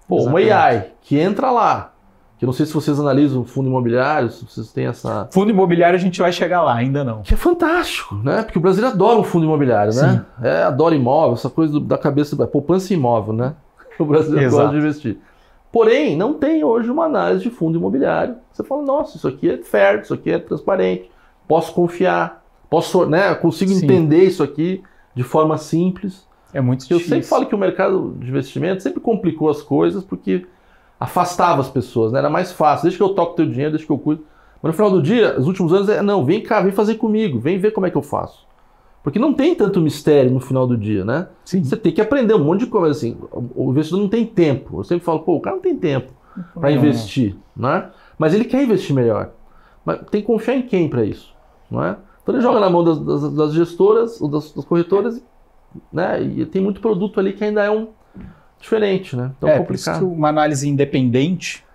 Pô, uma AI que entra lá, que eu não sei se vocês analisam o fundo imobiliário, se vocês têm essa... Fundo imobiliário a gente vai chegar lá, ainda não. Que é fantástico, né? Porque o Brasil adora um fundo imobiliário, né? Adora imóvel, essa coisa da cabeça, poupança imóvel, né? O brasileiro gosta de investir. Porém, não tem hoje uma análise de fundo imobiliário. Você fala, nossa, isso aqui é fair, isso aqui é transparente, posso confiar, consigo entender isso aqui de forma simples. É muito difícil. Eu sempre falo que o mercado de investimento sempre complicou as coisas porque afastava as pessoas, né? Era mais fácil, deixa que eu toco teu dinheiro, deixa que eu cuido. Mas no final do dia, os últimos anos não, vem cá, vem fazer comigo, vem ver como é que eu faço. Porque não tem tanto mistério no final do dia, né? Sim. Você tem que aprender um monte de coisa, assim, o investidor não tem tempo. Eu sempre falo, pô, o cara não tem tempo para investir, né? Mas ele quer investir melhor. Mas tem que confiar em quem para isso, não é? Então ele joga na mão das gestoras, das corretoras, né? E tem muito produto ali que ainda é diferente, né? Então é complicado. Por isso que uma análise independente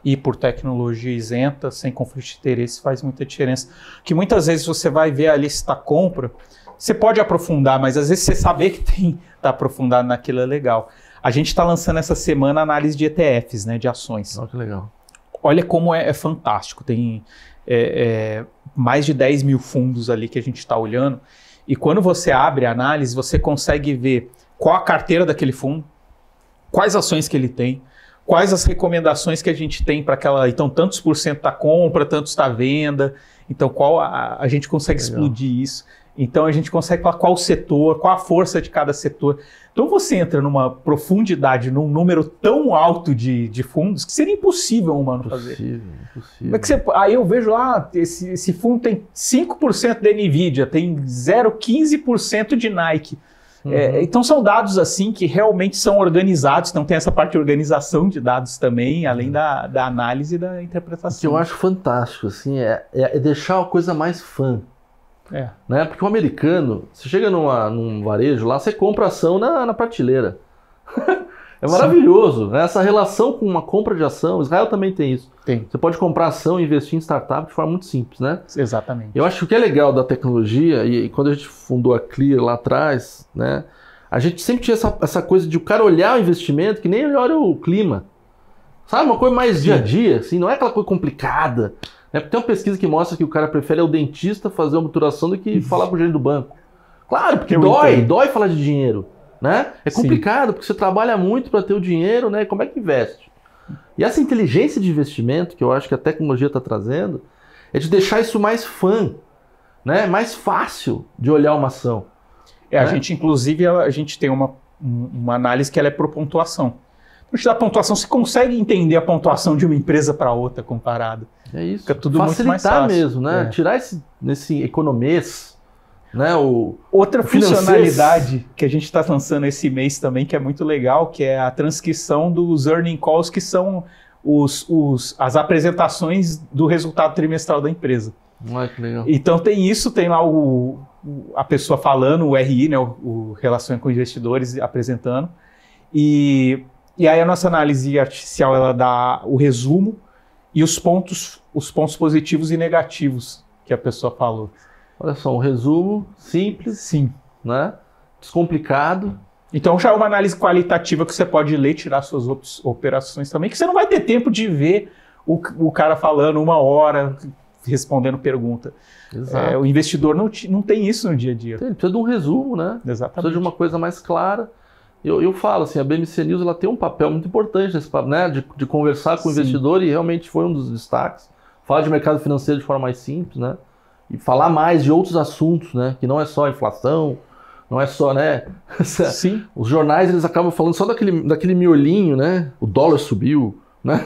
e por tecnologia isenta, sem conflito de interesse, faz muita diferença. Que muitas vezes você vai ver a lista compra, você pode aprofundar, mas às vezes você saber que está aprofundado naquilo é legal. A gente está lançando essa semana a análise de ETFs, né, de ações. Oh, que legal. Olha como é fantástico. Tem mais de 10 mil fundos ali que a gente está olhando. E quando você abre a análise, você consegue ver qual a carteira daquele fundo, quais ações que ele tem, quais as recomendações que a gente tem para aquela... Então, tantos por cento está compra, tantos está venda. Então, a gente consegue explodir isso. Então, a gente consegue falar qual o setor, qual a força de cada setor. Então, você entra numa profundidade, num número tão alto de fundos, que seria impossível um humano fazer. Impossível. Aí eu vejo lá, esse fundo tem 5% da NVIDIA, tem 0,15% de Nike. Então são dados assim que realmente são organizados, então tem essa parte de organização de dados também, além da análise e da interpretação. O que eu acho fantástico assim, é deixar a coisa mais fã. Né? Porque o americano, você chega num varejo lá, você compra ação na prateleira. É maravilhoso, né? Essa relação com uma compra de ação. Israel também tem isso. Você pode comprar ação e investir em startup de forma muito simples, né? Exatamente. Eu acho que o que é legal da tecnologia, e quando a gente fundou a Clear lá atrás, né? A gente sempre tinha essa coisa de o cara olhar o investimento que nem ele olha o clima. Sabe? Uma coisa mais dia a dia, assim, não é aquela coisa complicada. Né? Porque tem uma pesquisa que mostra que o cara prefere o dentista fazer uma obturação do que falar com o gerente do banco. Claro, porque dói falar de dinheiro. né? É complicado, porque você trabalha muito para ter o dinheiro, né? Como é que investe? E essa inteligência de investimento, que eu acho que a tecnologia está trazendo, é de deixar isso mais fã, né? Mais fácil de olhar uma ação. A gente, inclusive, a gente tem uma análise que ela é por pontuação. A gente dá pontuação, você consegue entender a pontuação de uma empresa para outra comparada. É isso. Fica tudo facilitar muito mais fácil mesmo, né? Tirar esse economês, né? Outra funcionalidade que a gente está lançando esse mês também, que é muito legal, que é a transcrição dos earning calls, que são as apresentações do resultado trimestral da empresa. Que legal. Então tem isso, tem lá a pessoa falando, o RI, né, o Relação com Investidores, apresentando. E aí a nossa análise artificial ela dá o resumo e os pontos positivos e negativos que a pessoa falou. Olha só, um resumo simples, sim, né? Descomplicado. Então já é uma análise qualitativa que você pode ler, tirar suas operações também, que você não vai ter tempo de ver o cara falando 1 hora, respondendo pergunta. Exato. O investidor não tem isso no dia a dia. Ele precisa de um resumo, né? Exatamente. Precisa de uma coisa mais clara. Eu falo assim, a BMC News ela tem um papel muito importante nesse papo, né? De conversar com o investidor, e realmente foi um dos destaques. Falar de mercado financeiro de forma mais simples, né? E falar mais de outros assuntos, né? Que não é só a inflação, não é só, né? Sim. Os jornais eles acabam falando só daquele miolinho, né? O dólar subiu, né?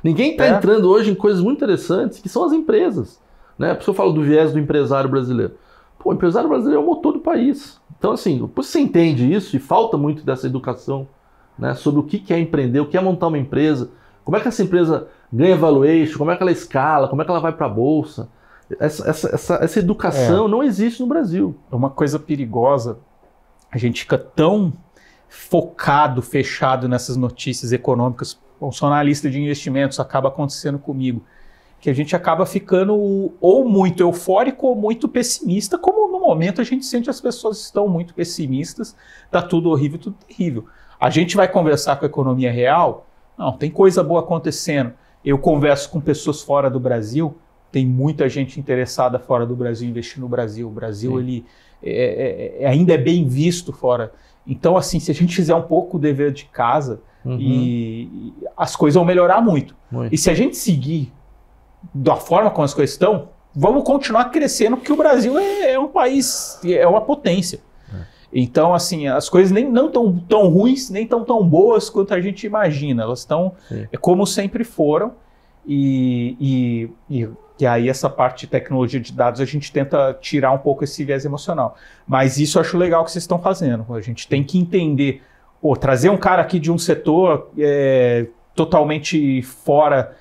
Ninguém está entrando hoje em coisas muito interessantes, que são as empresas, né? Por isso eu falo do viés do empresário brasileiro. Pô, o empresário brasileiro é o motor do país. Então, assim, depois você entende isso, e falta muito dessa educação, né? Sobre o que é empreender, o que é montar uma empresa, como é que essa empresa ganha valuation, como é que ela escala, como é que ela vai para a bolsa. Essa educação não existe no Brasil. É uma coisa perigosa. A gente fica tão focado, fechado nessas notícias econômicas. Eu sou analista de investimentos, acaba acontecendo comigo, que a gente acaba ficando ou muito eufórico ou muito pessimista, como no momento a gente sente que as pessoas estão muito pessimistas, tá tudo horrível, tudo terrível. A gente vai conversar com a economia real? Não, tem coisa boa acontecendo. Eu converso com pessoas fora do Brasil, tem muita gente interessada fora do Brasil, investir no Brasil. O Brasil ele ainda é bem visto fora. Então, assim, se a gente fizer um pouco o dever de casa, e as coisas vão melhorar muito. E se a gente seguir da forma como as coisas estão, vamos continuar crescendo, porque o Brasil é um país, é uma potência. Então, assim, as coisas nem não tão ruins, nem tão boas quanto a gente imagina. Elas estão como sempre foram. E aí essa parte de tecnologia de dados a gente tenta tirar um pouco esse viés emocional. Mas isso eu acho legal que vocês estão fazendo. A gente tem que entender, trazer um cara aqui de um setor totalmente fora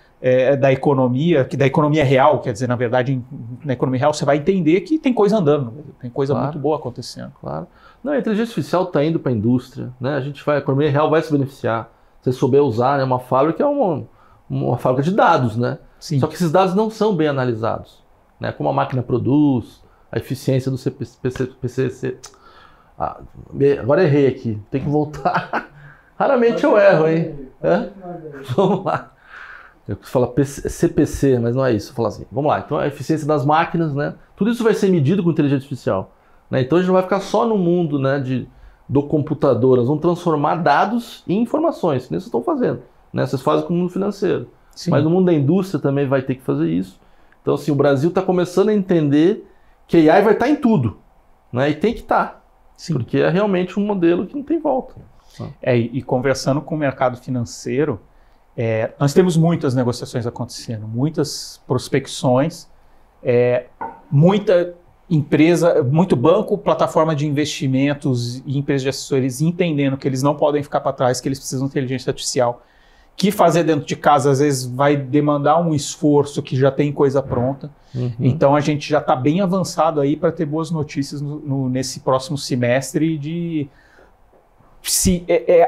da economia, que da economia real, quer dizer, na verdade, na economia real você vai entender que tem coisa andando, tem coisa muito boa acontecendo. Claro. Não, a inteligência artificial está indo para a indústria, né? A economia real vai se beneficiar. Se você souber usar, né, uma fábrica é uma fábrica de dados, né? Sim. Só que esses dados não são bem analisados, né? Como a máquina produz, a eficiência do PCC. Agora errei aqui, tem que voltar. Raramente eu erro, hein? Vamos lá. Eu falo CPC, mas não é isso. Eu falo assim, vamos lá. Então a eficiência das máquinas, né? Tudo isso vai ser medido com inteligência artificial, né? Então a gente não vai ficar só no mundo, né, do computador. Nós vamos transformar dados em informações, que nem vocês estão fazendo, né? Vocês fazem com o mundo financeiro. Sim. Mas no mundo da indústria também vai ter que fazer isso. Então, assim, o Brasil está começando a entender que a AI vai estar em tudo, né? E tem que estar. Sim. Porque é realmente um modelo que não tem volta. E conversando com o mercado financeiro, nós temos muitas negociações acontecendo, muitas prospecções, muita empresa, muito banco, plataforma de investimentos e empresas de assessores entendendo que eles não podem ficar para trás, que eles precisam de inteligência artificial, que fazer dentro de casa às vezes vai demandar um esforço que já tem coisa pronta. Então a gente já está bem avançado aí para ter boas notícias nesse próximo semestre de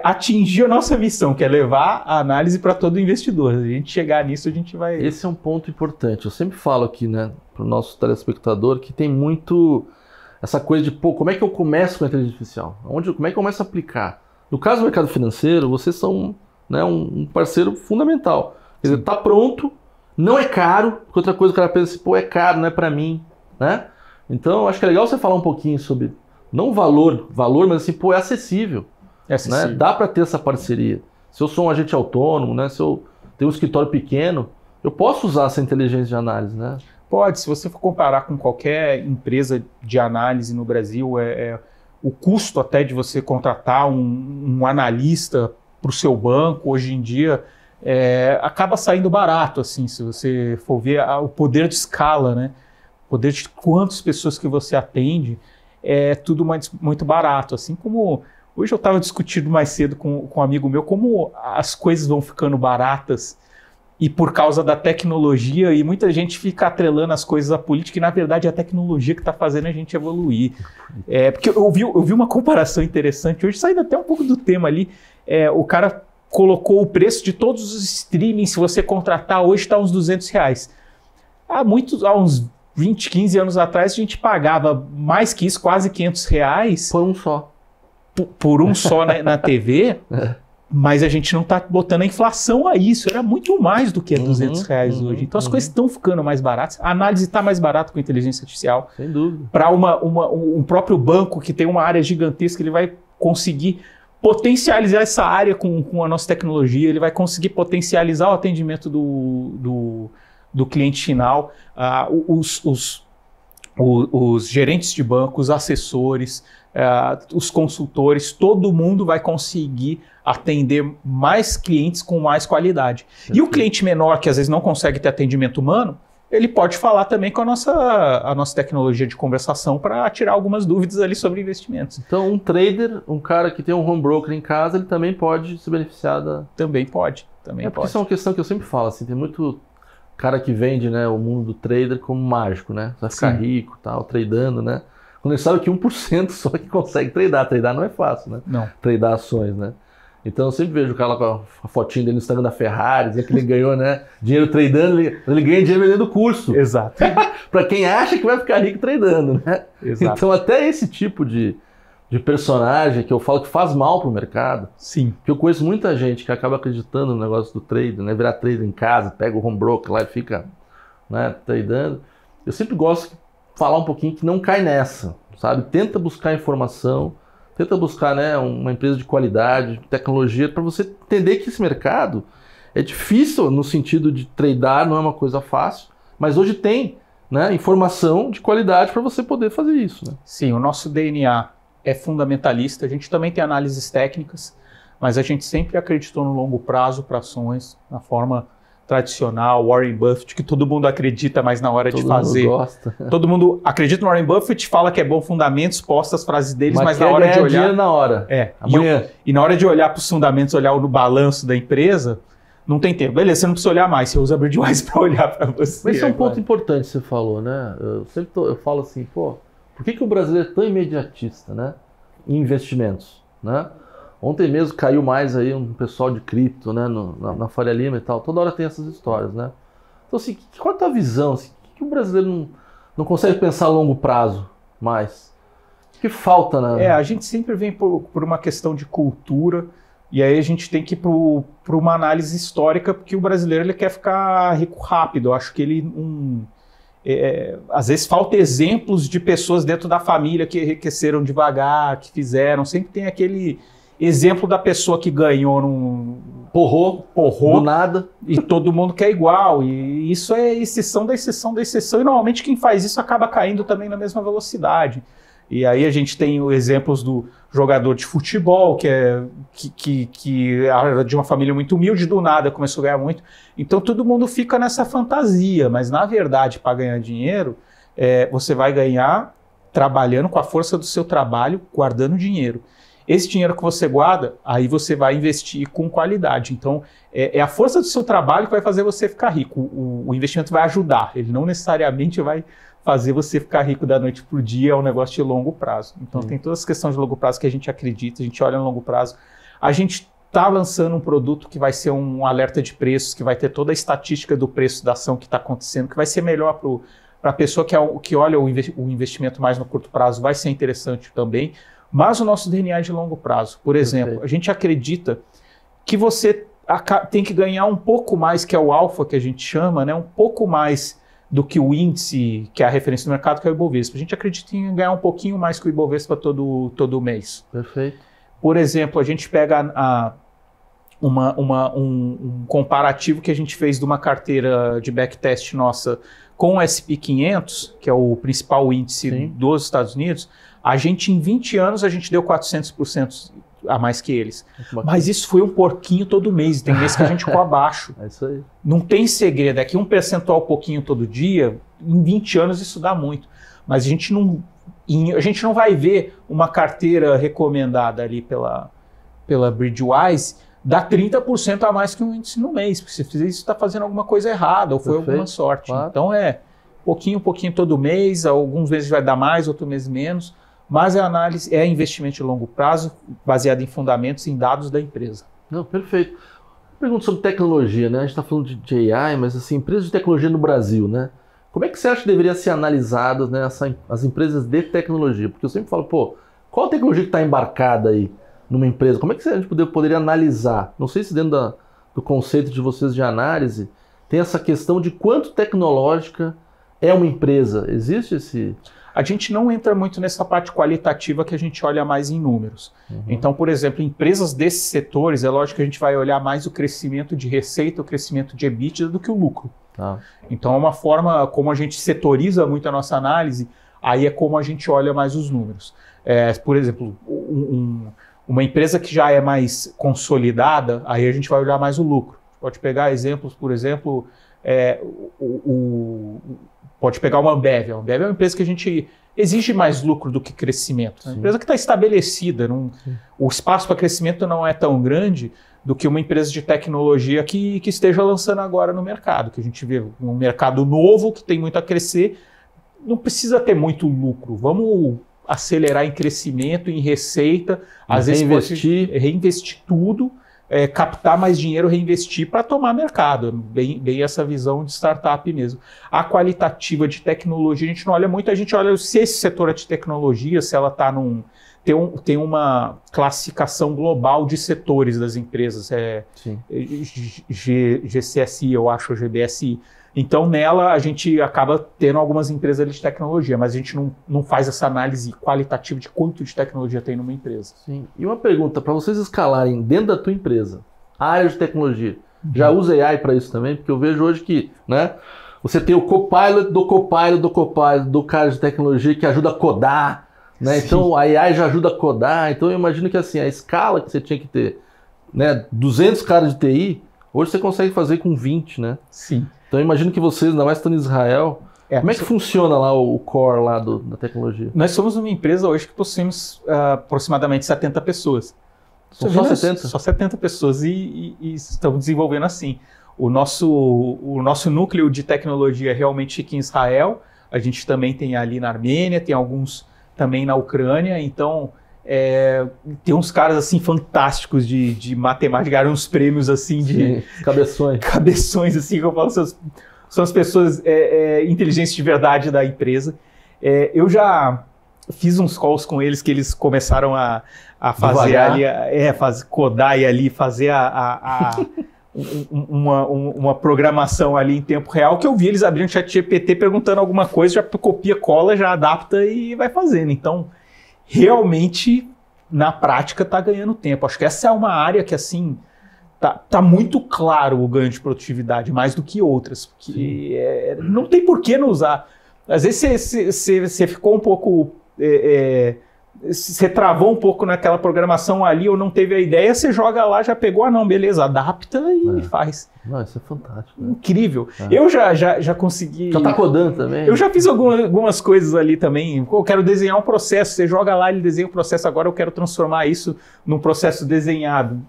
atingir a nossa missão, que é levar a análise para todo investidor. Se a gente chegar nisso, a gente vai... Esse é um ponto importante. Eu sempre falo aqui, né, para o nosso telespectador, que tem muito essa coisa de, como é que eu começo com a inteligência artificial? Como é que eu começo a aplicar? No caso do mercado financeiro, vocês são, né, um parceiro fundamental. Quer dizer, está pronto, não é caro, porque outra coisa que o cara pensa assim, é caro, não é para mim, né? Então, acho que é legal você falar um pouquinho sobre não valor, mas assim, pô, é acessível. É acessível. Né? Dá para ter essa parceria. Se eu sou um agente autônomo, né? Se eu tenho um escritório pequeno, eu posso usar essa inteligência de análise, né? Pode, se você for comparar com qualquer empresa de análise no Brasil, o custo até de você contratar um analista para o seu banco, hoje em dia, acaba saindo barato, assim, se você for ver o poder de escala, né? O poder de quantas pessoas que você atende, é tudo muito barato, assim como... Hoje eu estava discutindo mais cedo com um amigo meu como as coisas vão ficando baratas e por causa da tecnologia, e muita gente fica atrelando as coisas à política, e na verdade é a tecnologia que está fazendo a gente evoluir. Porque eu vi uma comparação interessante, hoje saindo até um pouco do tema ali, o cara colocou o preço de todos os streamings, se você contratar hoje está uns R$200. Há uns 20, 15 anos atrás a gente pagava mais que isso, quase R$500. Por um só. Por um só na TV, mas a gente não está botando a inflação a isso, era muito mais do que R$200 hoje. Então as coisas estão ficando mais baratas, a análise está mais barata com a inteligência artificial. Sem dúvida. Para um próprio banco que tem uma área gigantesca, ele vai conseguir potencializar essa área com a nossa tecnologia, ele vai conseguir potencializar o atendimento do cliente final, os gerentes de banco, os assessores, os consultores, todo mundo vai conseguir atender mais clientes com mais qualidade. E o cliente menor, que às vezes não consegue ter atendimento humano, ele pode falar também com a nossa tecnologia de conversação para tirar algumas dúvidas ali sobre investimentos. Então, um trader, um cara que tem um home broker em casa, ele também pode se beneficiar da... Também pode. Porque isso é uma questão que eu sempre falo, assim, tem muito cara que vende, né, o mundo do trader como mágico, né? Vai ficar rico, tal, tradando, né? Quando ele sabe que 1% só que consegue tradar. Tradar não é fácil, né? Não. Tradar ações, né? Então eu sempre vejo o cara lá com a fotinha dele no Instagram da Ferrari, dizendo que ele ganhou, né, dinheiro tradando, ele ganha dinheiro vendendo o curso. Exato. Para quem acha que vai ficar rico tradando, né? Exato. Então até esse tipo de personagem que eu falo que faz mal pro mercado. Sim. Porque eu conheço muita gente que acaba acreditando no negócio do trader, né? Virar trader em casa, pega o home broker lá e fica, né, tradando. Eu sempre gosto de falar um pouquinho que não cai nessa, sabe? Tenta buscar informação, tenta buscar, né, uma empresa de qualidade, de tecnologia, para você entender que esse mercado é difícil no sentido de tradar, não é uma coisa fácil, mas hoje tem, né, informação de qualidade para você poder fazer isso. Né? Sim, o nosso DNA é fundamentalista, a gente também tem análises técnicas, mas a gente sempre acreditou no longo prazo para ações, na forma tradicional, Warren Buffett, que todo mundo acredita, mas na hora de fazer... Todo mundo gosta. Todo mundo acredita no Warren Buffett, fala que é bom fundamentos, posta as frases deles, mas na hora de olhar... dinheiro na hora. Amanhã. E na hora de olhar para os fundamentos, olhar no balanço da empresa, não tem tempo. Beleza, você não precisa olhar mais, você usa a Birdwise para olhar para você. Mas isso é um ponto importante que você falou, né? Eu falo assim, pô, por que o brasileiro é tão imediatista, né? Em investimentos, né? Ontem mesmo caiu mais aí um pessoal de cripto, né, na Faria Lima e tal. Toda hora tem essas histórias, né? Então, assim, qual é a tua visão? Assim, que o brasileiro não consegue pensar a longo prazo mais? O que falta, né? A gente sempre vem por uma questão de cultura, e aí a gente tem que ir para uma análise histórica, porque o brasileiro ele quer ficar rico rápido. Eu acho que ele... às vezes falta exemplos de pessoas dentro da família que enriqueceram devagar, que fizeram. Sempre tem aquele... exemplo da pessoa que ganhou num porrou do nada e todo mundo quer igual, e isso é exceção da exceção da exceção, e normalmente quem faz isso acaba caindo também na mesma velocidade. E aí a gente tem exemplos do jogador de futebol que era de uma família muito humilde, do nada começou a ganhar muito. Então todo mundo fica nessa fantasia, mas na verdade para ganhar dinheiro você vai ganhar trabalhando com a força do seu trabalho, guardando dinheiro. Esse dinheiro que você guarda, aí você vai investir com qualidade. Então, é a força do seu trabalho que vai fazer você ficar rico. O investimento vai ajudar, ele não necessariamente vai fazer você ficar rico da noite para o dia, é um negócio de longo prazo. Então, tem todas as questões de longo prazo que a gente acredita, a gente olha no longo prazo. A gente está lançando um produto que vai ser um alerta de preços, que vai ter toda a estatística do preço da ação que está acontecendo, que vai ser melhor para a pessoa que olha o investimento mais no curto prazo, vai ser interessante também. Mas o nosso DNA é de longo prazo. Por exemplo, a gente acredita que você tem que ganhar um pouco mais, que é o alfa que a gente chama, né? Um pouco mais do que o índice, que é a referência do mercado, que é o Ibovespa. A gente acredita em ganhar um pouquinho mais que o Ibovespa todo mês. Perfeito. Por exemplo, a gente pega um comparativo que a gente fez de uma carteira de backtest nossa com o S&P 500, que é o principal índice Sim. dos Estados Unidos. A gente, em 20 anos, a gente deu 400% a mais que eles. Mas isso foi um porquinho todo mês. Tem mês que a gente ficou abaixo. É isso aí. Não tem segredo. É que um percentual pouquinho todo dia, em 20 anos isso dá muito. Mas a gente não vai ver uma carteira recomendada ali pela Bridgewise dar 30% a mais que um índice no mês. Porque se fizer isso, está fazendo alguma coisa errada ou foi Perfeito. alguma sorte. Claro. Então pouquinho todo mês. Alguns meses vai dar mais, outros meses menos. Mas a análise é investimento de longo prazo, baseado em fundamentos e em dados da empresa. Não, perfeito. Pergunta sobre tecnologia, né? A gente está falando de AI, mas assim, empresas de tecnologia no Brasil, né? Como é que você acha que deveria ser analisadas, né, as empresas de tecnologia? Porque eu sempre falo, qual a tecnologia que está embarcada aí numa empresa? Como é que a gente poderia analisar? Não sei se dentro do conceito de vocês de análise tem essa questão de quanto tecnológica é uma empresa. Existe esse... A gente não entra muito nessa parte qualitativa que a gente olha mais em números. Uhum. Então, por exemplo, empresas desses setores, é lógico que a gente vai olhar mais o crescimento de receita, o crescimento de EBITDA do que o lucro. Tá. Então, é uma forma como a gente setoriza muito a nossa análise, aí é como a gente olha mais os números. Por exemplo, uma empresa que já é mais consolidada, aí a gente vai olhar mais o lucro. Pode pegar exemplos, por exemplo, pode pegar uma Ambev. A Ambev é uma empresa que a gente exige mais lucro do que crescimento. É uma empresa que está estabelecida. O espaço para crescimento não é tão grande do que uma empresa de tecnologia que esteja lançando agora no mercado. Que a gente vê um mercado novo que tem muito a crescer. Não precisa ter muito lucro. Vamos acelerar em crescimento, em receita. Às vezes reinvestir tudo. Captar mais dinheiro, reinvestir para tomar mercado. Bem essa visão de startup mesmo. A qualitativa de tecnologia, a gente não olha muito, a gente olha se esse setor é de tecnologia, se ela está tem uma classificação global de setores das empresas. GCSI, eu acho, ou GBSI. Então, nela, a gente acaba tendo algumas empresas ali de tecnologia, mas a gente não faz essa análise qualitativa de quanto de tecnologia tem numa empresa. Sim. E uma pergunta, para vocês escalarem dentro da tua empresa, a área de tecnologia, já usa AI para isso também? Porque eu vejo hoje que, né, você tem o copilot do cara de tecnologia que ajuda a codar, né? Então, a AI já ajuda a codar. Então, eu imagino que assim, a escala que você tinha que ter, né, 200 caras de TI, hoje você consegue fazer com 20, né? Sim. Então eu imagino que vocês, ainda mais estão em Israel, como é que funciona lá o core lá da tecnologia? Nós somos uma empresa hoje que possuímos aproximadamente 70 pessoas. São só 70? Só 70 pessoas e estamos desenvolvendo assim. O nosso núcleo de tecnologia realmente fica em Israel. A gente também tem ali na Armênia, tem alguns também na Ucrânia. Então, tem uns caras assim fantásticos de matemática, ganharam uns prêmios assim de... Cabeções. Cabeções, assim, que eu falo, são as pessoas inteligentes de verdade da empresa. Eu já fiz uns calls com eles que eles começaram a fazer ali, codar e ali fazer uma programação ali em tempo real, que eu vi eles abrindo o ChatGPT perguntando alguma coisa, já copia, cola, já adapta e vai fazendo. Então, realmente, na prática, está ganhando tempo. Acho que essa é uma área que, assim, tá muito claro o ganho de produtividade, mais do que outras. Porque não tem por que não usar. Às vezes você ficou um pouco... você travou um pouco naquela programação ali ou não teve a ideia, você joga lá, já pegou, não, beleza, adapta e faz. Não, isso é fantástico. Né? Incrível. Eu já consegui... Já tá codando também? Eu já fiz algumas coisas ali também. Eu quero desenhar um processo, você joga lá, ele desenha o processo, agora eu quero transformar isso num processo desenhado.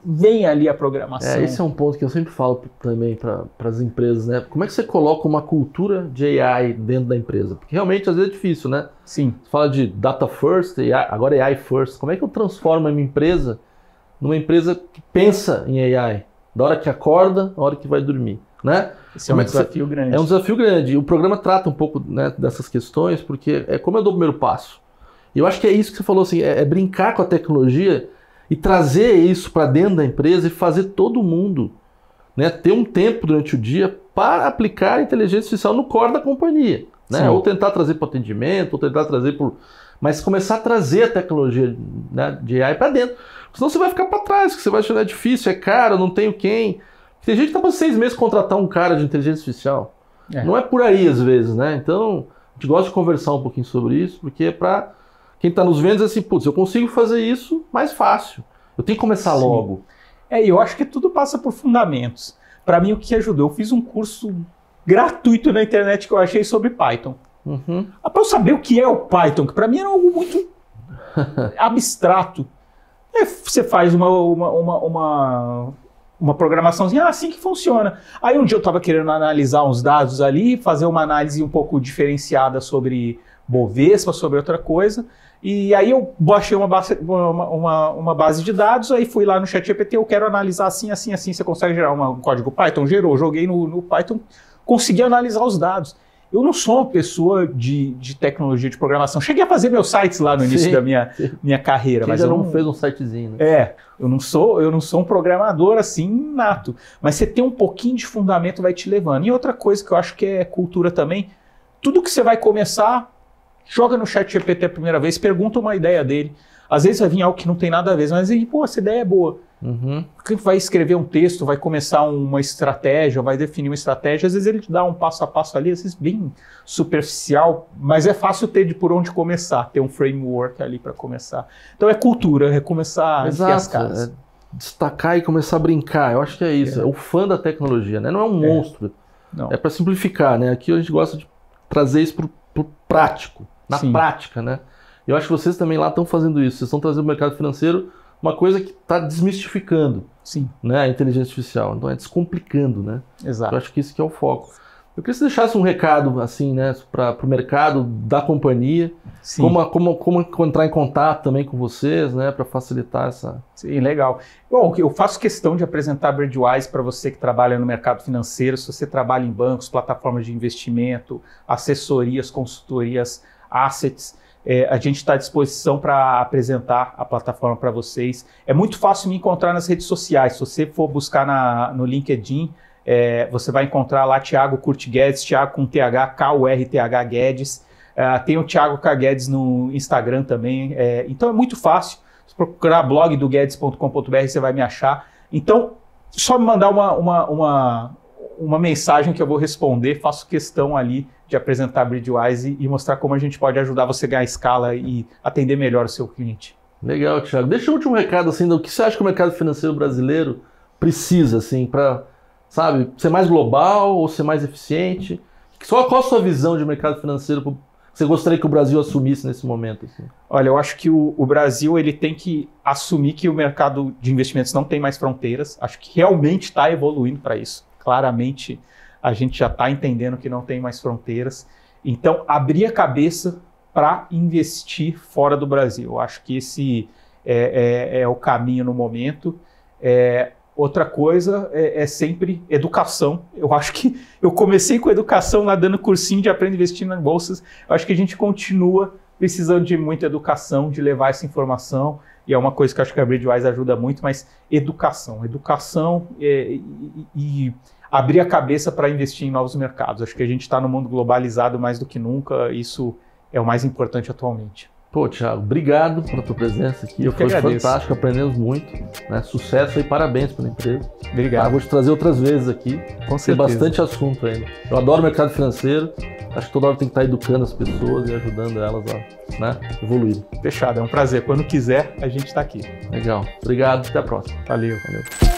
Vem ali a programação. Esse é um ponto que eu sempre falo também para as empresas, né? Como é que você coloca uma cultura de AI dentro da empresa? Porque realmente às vezes é difícil, né? Sim. Você fala de data first, agora é AI first. Como é que eu transformo a minha empresa numa empresa que pensa em AI? Da hora que acorda, da hora que vai dormir, né? Esse é um desafio grande. É um desafio grande. O programa trata um pouco, né, dessas questões, porque é como eu dou o primeiro passo. E eu acho que é isso que você falou, assim, é brincar com a tecnologia e trazer isso para dentro da empresa e fazer todo mundo né, ter um tempo durante o dia para aplicar a inteligência artificial no core da companhia. Né? Ou tentar trazer para o atendimento, ou tentar trazer por... Mas começar a trazer a tecnologia, né, de AI para dentro. Senão você vai ficar para trás, que você vai achar difícil, é caro, não tenho quem. Tem gente que está por 6 meses contratar um cara de inteligência artificial. Não é por aí às vezes, né? Então, a gente gosta de conversar um pouquinho sobre isso, porque é para quem está nos vendo dizer assim, putz, eu consigo fazer isso mais fácil. Eu tenho que começar logo. E eu acho que tudo passa por fundamentos. Para mim, o que ajudou, eu fiz um curso gratuito na internet que eu achei sobre Python. Para eu saber o que é o Python, que para mim era algo muito abstrato. Você faz uma programaçãozinha, assim que funciona. Aí um dia eu estava querendo analisar uns dados ali, fazer uma análise um pouco diferenciada sobre Bovespa, sobre outra coisa. E aí eu baixei uma base de dados, aí fui lá no ChatGPT, eu quero analisar assim, assim, assim. Você consegue gerar um código Python? Gerou, joguei no Python, consegui analisar os dados. Eu não sou uma pessoa de tecnologia de programação. Cheguei a fazer meus sites lá no início da minha carreira. Quem mas já eu não fez um sitezinho, né? Eu não sou um programador assim nato. Mas você tem um pouquinho de fundamento, vai te levando. E outra coisa que eu acho que é cultura também, tudo que você vai começar, joga no ChatGPT a primeira vez, pergunta uma ideia dele. Às vezes vai vir algo que não tem nada a ver, mas pô, essa ideia é boa. Quem vai escrever um texto, vai começar uma estratégia, vai definir uma estratégia, às vezes ele te dá um passo a passo ali, às vezes bem superficial, mas é fácil ter por onde começar, ter um framework ali para começar. Então é cultura, é começar a enfiar as caras. Destacar e começar a brincar, eu acho que é isso, é o fã da tecnologia, né? Não é um monstro, é para simplificar, né? Aqui a gente gosta de trazer isso pro prático, na prática, né? Eu acho que vocês também lá estão fazendo isso, vocês estão trazendo o mercado financeiro uma coisa que está desmistificando, né, a inteligência artificial, então é descomplicando, né? Exato. Eu acho que isso que é o foco. Eu queria que você deixasse um recado assim, né, para o mercado da companhia, como entrar em contato também com vocês, né, para facilitar essa... Sim, legal. Bom, eu faço questão de apresentar a Bridgewise para você que trabalha no mercado financeiro, se você trabalha em bancos, plataformas de investimento, assessorias, consultorias, assets. A gente está à disposição para apresentar a plataforma para vocês. É muito fácil me encontrar nas redes sociais. Se você for buscar no LinkedIn, você vai encontrar lá Thiago Curti Guedes, Thiago com TH, K-U-R-T-H Guedes. Tem o Thiago K. Guedes no Instagram também. Então é muito fácil. Se procurar blog do guedes.com.br, você vai me achar. Então, só me mandar uma mensagem que eu vou responder. Faço questão ali de apresentar a Bridgewise e mostrar como a gente pode ajudar você a ganhar escala e atender melhor o seu cliente. Legal, Thiago. Deixa o último recado, assim, do que você acha que o mercado financeiro brasileiro precisa, assim, para, sabe, ser mais global ou ser mais eficiente? Qual a sua visão de mercado financeiro que você gostaria que o Brasil assumisse nesse momento? Assim? Olha, eu acho que o Brasil ele tem que assumir que o mercado de investimentos não tem mais fronteiras. Acho que realmente está evoluindo para isso. Claramente, a gente já está entendendo que não tem mais fronteiras. Então, abrir a cabeça para investir fora do Brasil. Eu acho que esse é o caminho no momento. Outra coisa é sempre educação. Eu acho que eu comecei com educação lá dando cursinho de aprender a investir nas bolsas. Eu acho que a gente continua precisando de muita educação, de levar essa informação. E é uma coisa que eu acho que a Bridgewise ajuda muito, mas educação. Educação e abrir a cabeça para investir em novos mercados. Acho que a gente está no mundo globalizado mais do que nunca. Isso é o mais importante atualmente. Pô, Thiago, obrigado pela tua presença aqui. Eu que agradeço. Foi fantástico, aprendemos muito. Né? Sucesso e parabéns pela empresa. Obrigado. Vou te trazer outras vezes aqui. Com certeza. Tem bastante assunto ainda. Eu adoro o mercado financeiro. Acho que toda hora tem que estar educando as pessoas e ajudando elas a, né, evoluir. Fechado, é um prazer. Quando quiser, a gente está aqui. Legal. Obrigado. Até a próxima. Valeu. Valeu.